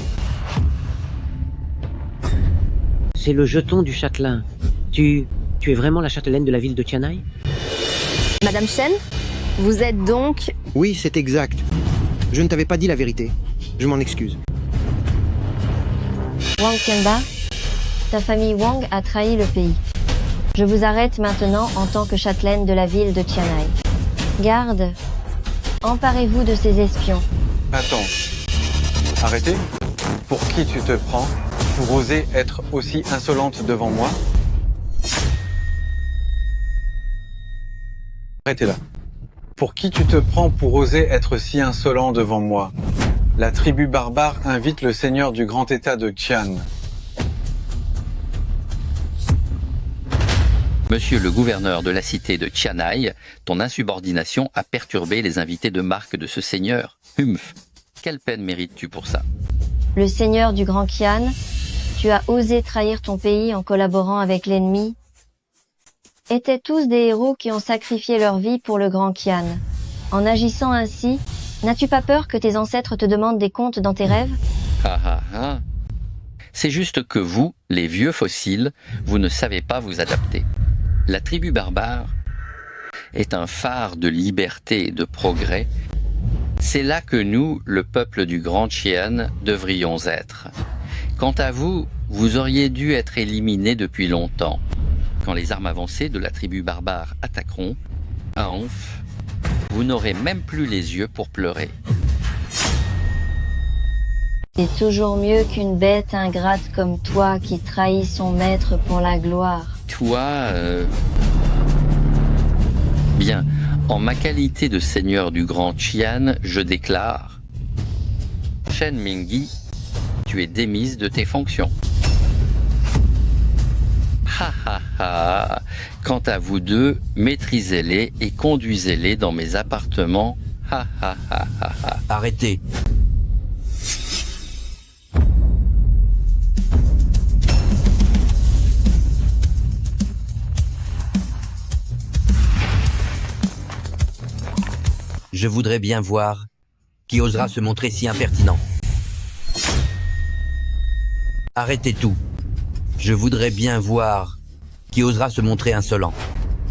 C'est le jeton du châtelain. Tu es vraiment la châtelaine de la ville de Tianai?
Madame Shen, vous êtes donc...
Oui, c'est exact. Je ne t'avais pas dit la vérité. Je m'en excuse.
Wang Tianba, ta famille Wang a trahi le pays. Je vous arrête maintenant en tant que châtelaine de la ville de Tianai. Garde, emparez-vous de ces espions.
Attends. Arrêtez? Pour qui tu te prends pour oser être aussi insolente devant moi? Arrêtez là. Pour qui tu te prends pour oser être si insolent devant moi? La tribu barbare invite le seigneur du grand état de Qian.
Monsieur le gouverneur de la cité de Tianai, ton insubordination a perturbé les invités de marque de ce seigneur. Humph, quelle peine mérites-tu pour ça?
Le seigneur du grand Qian, tu as osé trahir ton pays en collaborant avec l'ennemi. Étaient tous des héros qui ont sacrifié leur vie pour le grand Qian. En agissant ainsi, n'as-tu pas peur que tes ancêtres te demandent des comptes dans tes rêves?
Ah ah ah. C'est juste que vous, les vieux fossiles, vous ne savez pas vous adapter. La tribu barbare est un phare de liberté et de progrès. C'est là que nous, le peuple du Grand Qian, devrions être. Quant à vous, vous auriez dû être éliminés depuis longtemps. Quand les armes avancées de la tribu barbare attaqueront, Aonf, vous n'aurez même plus les yeux pour pleurer.
C'est toujours mieux qu'une bête ingrate comme toi qui trahit son maître pour la gloire.
Toi, Bien, en ma qualité de seigneur du Grand Qian, je déclare Shen Mingyi, tu es démise de tes fonctions. Ha ha ha. Quant à vous deux, maîtrisez-les et conduisez-les dans mes appartements. Ha ha ha ha ha.
Arrêtez. Je voudrais bien voir qui osera se montrer si impertinent. Arrêtez tout. Je voudrais bien voir qui osera se montrer insolent.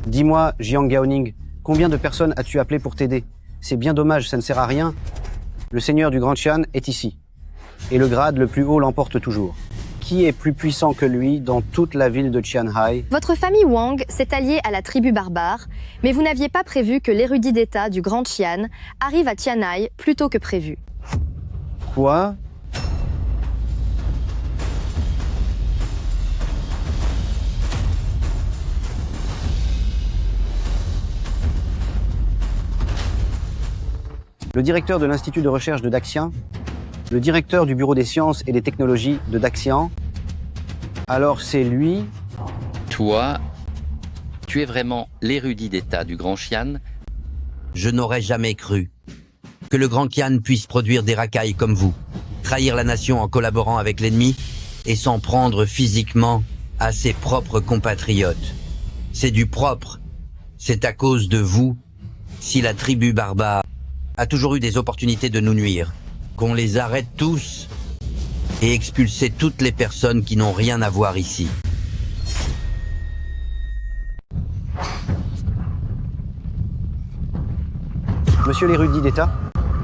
Dis-moi, Jiang Gaoning, combien de personnes as-tu appelé pour t'aider? C'est bien dommage, ça ne sert à rien. Le seigneur du Grand Qian est ici. Et le grade le plus haut l'emporte toujours. Qui est plus puissant que lui dans toute la ville de Qianhai?
Votre famille Wang s'est alliée à la tribu barbare, mais vous n'aviez pas prévu que l'érudit d'État du Grand Qian arrive à Qianhai plus tôt que prévu.
Quoi? Le directeur de l'Institut de recherche de Daxian, le directeur du Bureau des sciences et des technologies de Daxian. Alors c'est lui?
Toi, tu es vraiment l'érudit d'État du Grand Qian?
Je n'aurais jamais cru que le Grand Qian puisse produire des racailles comme vous, trahir la nation en collaborant avec l'ennemi et s'en prendre physiquement à ses propres compatriotes. C'est du propre. C'est à cause de vous, si la tribu barbare a toujours eu des opportunités de nous nuire, qu'on les arrête tous et expulser toutes les personnes qui n'ont rien à voir ici.
Monsieur l'érudit d'État,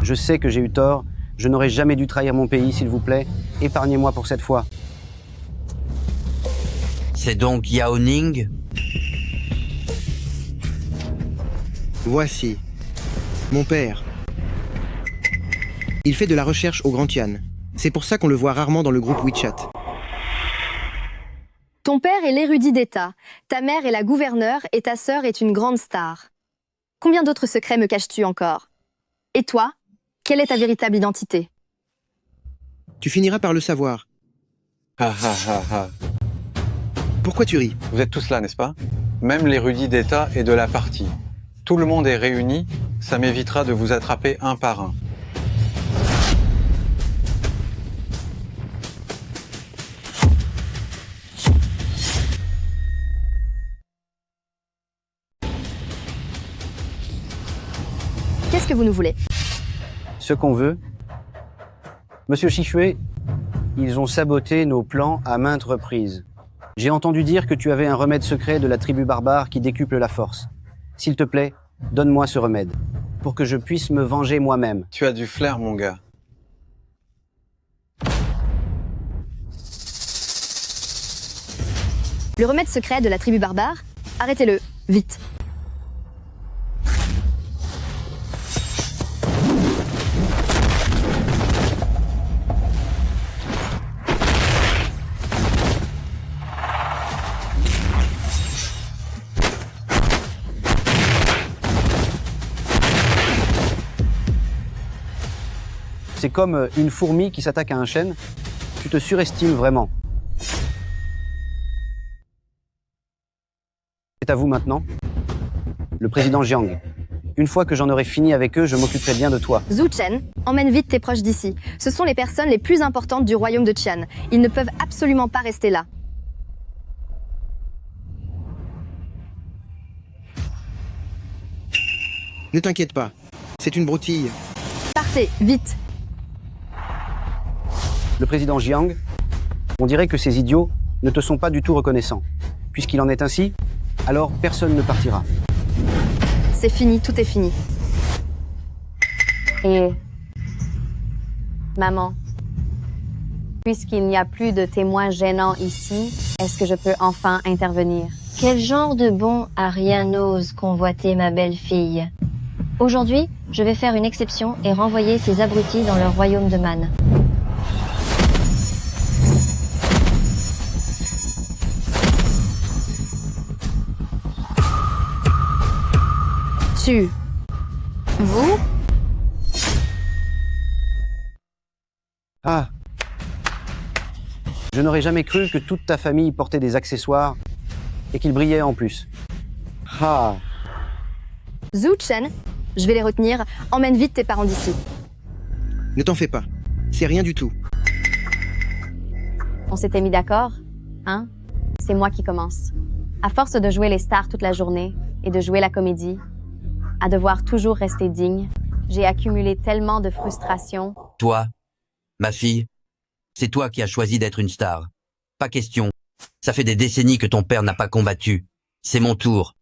je sais que j'ai eu tort, je n'aurais jamais dû trahir mon pays, s'il vous plaît, épargnez-moi pour cette fois.
C'est donc Yao Ning?
Voici. Mon père. Il fait de la recherche au Grand Qian. C'est pour ça qu'on le voit rarement dans le groupe WeChat.
Ton père est l'érudit d'État, ta mère est la gouverneure et ta sœur est une grande star. Combien d'autres secrets me caches-tu encore? Et toi, quelle est ta véritable identité?
Tu finiras par le savoir.
Ha ha ha ha.
Pourquoi tu ris?
Vous êtes tous là, n'est-ce pas? Même l'érudit d'État est de la partie. Tout le monde est réuni, ça m'évitera de vous attraper un par un.
Qu'est-ce que vous nous voulez?
Ce qu'on veut. Monsieur Shifue, ils ont saboté nos plans à maintes reprises. J'ai entendu dire que tu avais un remède secret de la tribu barbare qui décuple la force. S'il te plaît, donne-moi ce remède, pour que je puisse me venger moi-même.
Tu as du flair, mon gars.
Le remède secret de la tribu barbare? Arrêtez-le, vite.
C'est comme une fourmi qui s'attaque à un chêne. Tu te surestimes vraiment. C'est à vous maintenant. Le président Jiang. Une fois que j'en aurai fini avec eux, je m'occuperai bien de toi.
Zhu Chen, emmène vite tes proches d'ici. Ce sont les personnes les plus importantes du royaume de Qian. Ils ne peuvent absolument pas rester là.
Ne t'inquiète pas, c'est une broutille.
Partez, vite.
Le président Jiang, On dirait que ces idiots ne te sont pas du tout reconnaissants. Puisqu'il en est ainsi, alors personne ne partira.
C'est fini, tout est fini.
Et... Maman, puisqu'il n'y a plus de témoins gênants ici, est-ce que je peux enfin intervenir?
Quel genre de bon Arien n'ose convoiter ma belle-fille? Aujourd'hui, je vais faire une exception et renvoyer ces abrutis dans leur royaume de Man.
Vous?
Ah. Je n'aurais jamais cru que toute ta famille portait des accessoires et qu'ils brillaient en plus. Ah.
Zhu Chen, je vais les retenir. Emmène vite tes parents d'ici.
Ne t'en fais pas. C'est rien du tout.
On s'était mis d'accord, hein? C'est moi qui commence. À force de jouer les stars toute la journée et de jouer la comédie, à devoir toujours rester digne, j'ai accumulé tellement de frustration.
Toi, ma fille, c'est toi qui as choisi d'être une star. Pas question. Ça fait des décennies que ton père n'a pas combattu. C'est mon tour.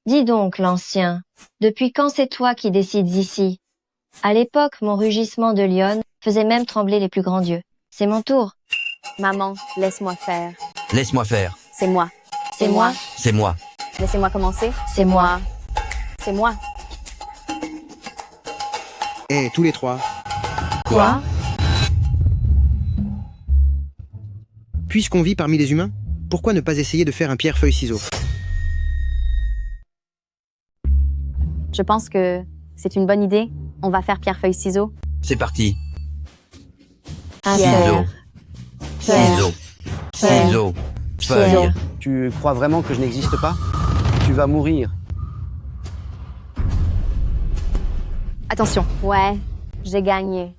Dis donc, l'ancien, depuis quand c'est toi qui décides ici? À l'époque, mon rugissement de lionne faisait même trembler les plus grands dieux. C'est mon tour.
Maman, laisse-moi faire.
Laisse-moi faire.
C'est moi. C'est moi.
C'est moi.
Laissez-moi commencer.
C'est moi.
C'est moi.
Eh, tous les trois.
Quoi?
Puisqu'on vit parmi les humains, pourquoi ne pas essayer de faire un pierre-feuille-ciseaux?
Je pense que c'est une bonne idée. On va faire pierre-feuille-ciseaux.
C'est parti.
Pierre.
Ciseaux. Ciseaux. Feuille.
Tu crois vraiment que je n'existe pas? Tu vas mourir.
Attention.
Ouais, j'ai gagné.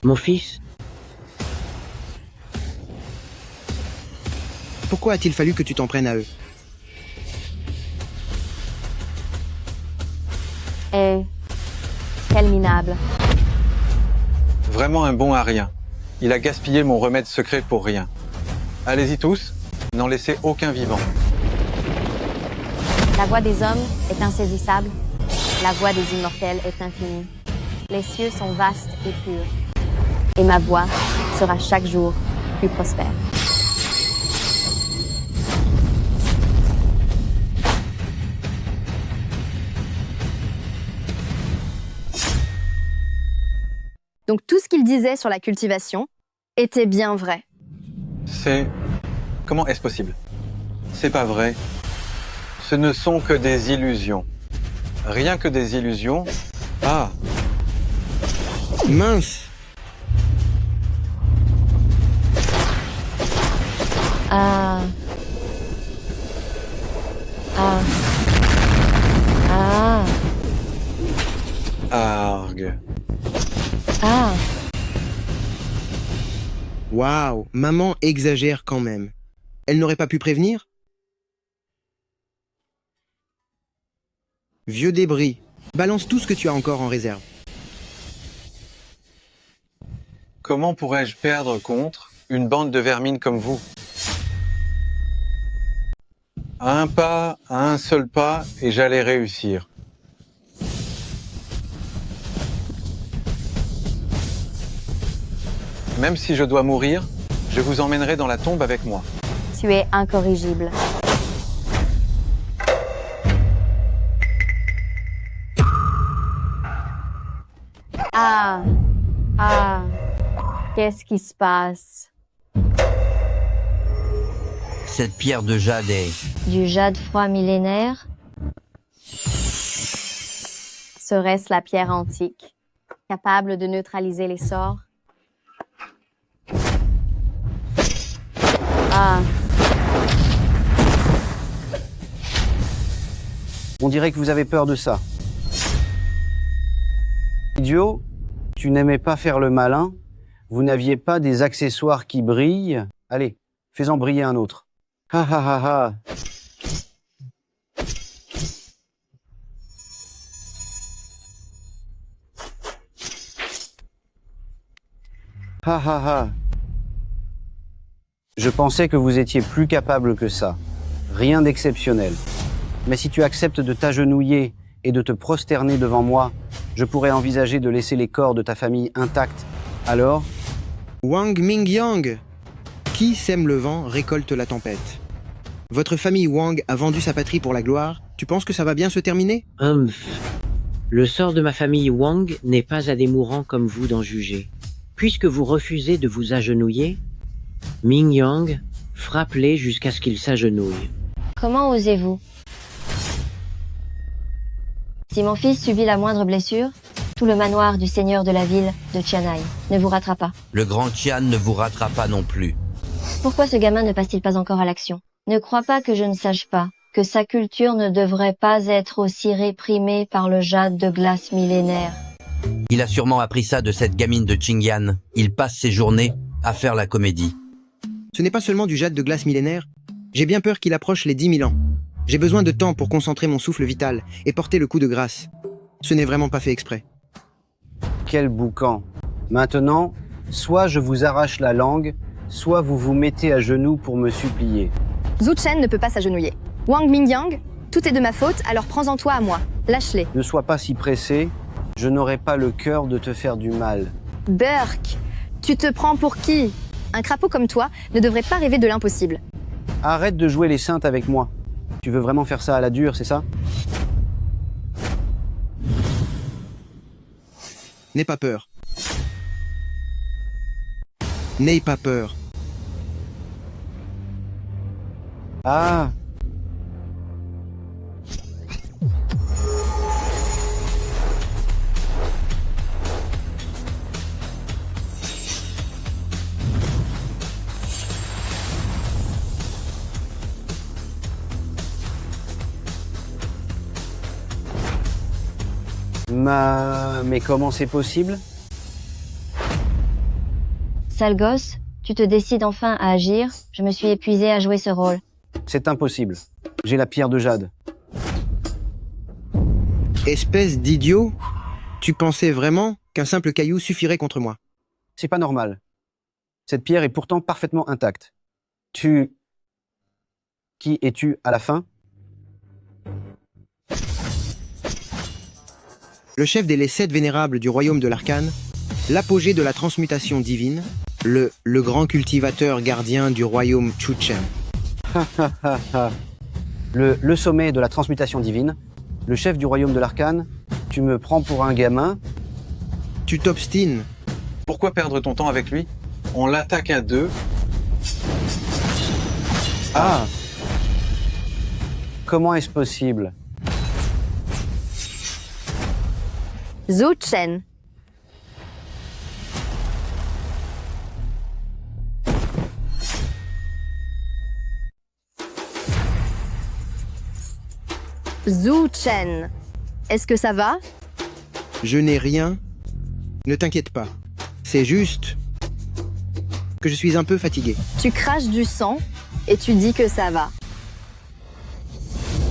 Mon fils,
Pourquoi a-t-il fallu que tu t'en prennes à eux?
Eh, quel minable.
Vraiment un bon à rien. Il a gaspillé mon remède secret pour rien. Allez-y tous, n'en laissez aucun vivant.
La voix des hommes est insaisissable. La voix des immortels est infinie. Les cieux sont vastes et purs. Et ma voix sera chaque jour plus prospère.
Donc tout ce qu'il disait sur la cultivation était bien vrai.
Comment est-ce possible? C'est pas vrai. Ce ne sont que des illusions. Rien que des illusions. Ah!
Mince!
Ah. Ah. Ah.
Argue.
Ah.
Waouh, maman exagère quand même. Elle n'aurait pas pu prévenir? Vieux débris, balance tout ce que tu as encore en réserve.
Comment pourrais-je perdre contre une bande de vermines comme vous? À un pas, à un seul pas, et j'allais réussir. Même si je dois mourir, je vous emmènerai dans la tombe avec moi.
Tu es incorrigible. Ah. Ah. Qu'est-ce qui se passe?
Cette pierre de jade est...
Du jade froid millénaire?
Serait-ce la pierre antique, capable de neutraliser les sorts? Ah.
On dirait que vous avez peur de ça. Idiot, tu n'aimais pas faire le malin, vous n'aviez pas des accessoires qui brillent. Allez, fais-en briller un autre. Ha ha ha ha. Ha ha ha. Je pensais que vous étiez plus capable que ça. Rien d'exceptionnel. Mais si tu acceptes de t'agenouiller et de te prosterner devant moi, je pourrais envisager de laisser les corps de ta famille intacts. Alors,
Wang Mingyang, qui sème le vent récolte la tempête. Votre famille Wang a vendu sa patrie pour la gloire. Tu penses que ça va bien se terminer?
Le sort de ma famille Wang n'est pas à des mourants comme vous d'en juger. Puisque vous refusez de vous agenouiller, Mingyang, frappe-les jusqu'à ce qu'ils s'agenouillent.
Comment osez-vous? Si mon fils subit la moindre blessure, tout le manoir du seigneur de la ville de Tianai ne vous ratera pas.
Le grand Tian ne vous ratera pas non plus.
Pourquoi ce gamin ne passe-t-il pas encore à l'action? Ne crois pas que je ne sache pas que sa culture ne devrait pas être aussi réprimée par le jade de glace millénaire.
Il a sûrement appris ça de cette gamine de Qingyan. Il passe ses journées à faire la comédie.
Ce n'est pas seulement du jade de glace millénaire. J'ai bien peur qu'il approche les 10 000 ans. J'ai besoin de temps pour concentrer mon souffle vital et porter le coup de grâce. Ce n'est vraiment pas fait exprès.
quel boucan. Maintenant, soit je vous arrache la langue, soit vous vous mettez à genoux pour me supplier.
Zhu Chen ne peut pas s'agenouiller. Wang Mingyang, tout est de ma faute, alors prends-en toi à moi. Lâche-les.
Ne sois pas si pressé, je n'aurai pas le cœur de te faire du mal.
Burk, tu te prends pour qui? Un crapaud comme toi ne devrait pas rêver de l'impossible.
Arrête de jouer les saintes avec moi. Tu veux vraiment faire ça à la dure, c'est ça?
N'aie pas peur. N'aie pas peur.
Ah! Mais comment c'est possible?
Sale gosse, tu te décides enfin à agir, je me suis épuisée à jouer ce rôle.
C'est impossible. J'ai la pierre de jade.
Espèce d'idiot, tu pensais vraiment qu'un simple caillou suffirait contre moi?
C'est pas normal. Cette pierre est pourtant parfaitement intacte. Qui es-tu à la fin?
Le chef des 7 vénérables du royaume de l'Arcane, l'apogée de la transmutation divine, le grand cultivateur gardien du royaume Chuchen.
le sommet de la transmutation divine, le chef du royaume de l'Arcane, tu me prends pour un gamin?
Tu t'obstines.
Pourquoi perdre ton temps avec lui? On l'attaque à deux.
Ah! Comment est-ce possible?
Zhu Chen. Zhu Chen. Est-ce que ça va?
Je n'ai rien. Ne t'inquiète pas. C'est juste que je suis un peu fatigué.
Tu craches du sang et tu dis que ça va.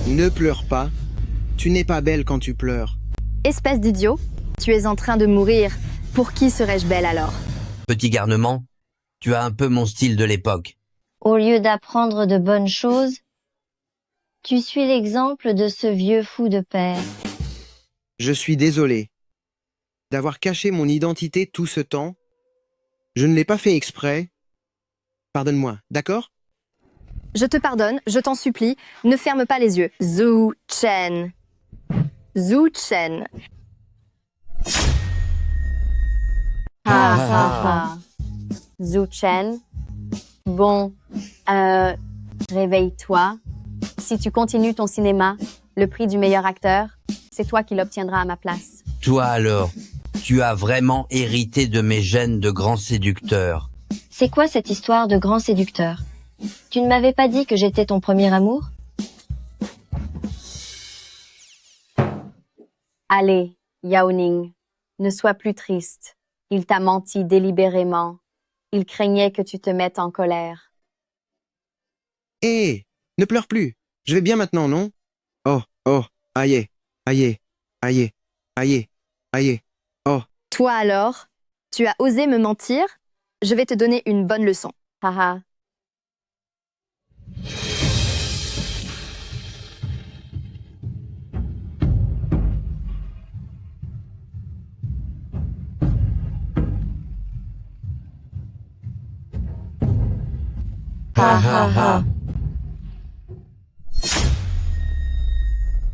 Ne pleure pas. Tu n'es pas belle quand tu pleures.
Espèce d'idiot, tu es en train de mourir. Pour qui serais-je belle alors?
Petit garnement, tu as un peu mon style de l'époque.
Au lieu d'apprendre de bonnes choses, tu suis l'exemple de ce vieux fou de père.
Je suis désolé d'avoir caché mon identité tout ce temps. Je ne l'ai pas fait exprès. Pardonne-moi, d'accord?
Je te pardonne, je t'en supplie, ne ferme pas les yeux. Zhu Chen. Zhu Chen.
Ha ha ha. Zhu Chen. Bon, réveille-toi. Si tu continues ton cinéma, le prix du meilleur acteur, c'est toi qui l'obtiendras à ma place.
Toi alors, tu as vraiment hérité de mes gènes de grand séducteur.
C'est quoi cette histoire de grand séducteur? Tu ne m'avais pas dit que j'étais ton premier amour?
Allez, Yao Ning, ne sois plus triste. Il t'a menti délibérément. Il craignait que tu te mettes en colère.
Hé, ne pleure plus. Je vais bien maintenant, non? Oh, aïe, aïe, aïe, aïe, aïe, oh.
Toi alors, tu as osé me mentir? Je vais te donner une bonne leçon.
Haha.
Ha ha ha.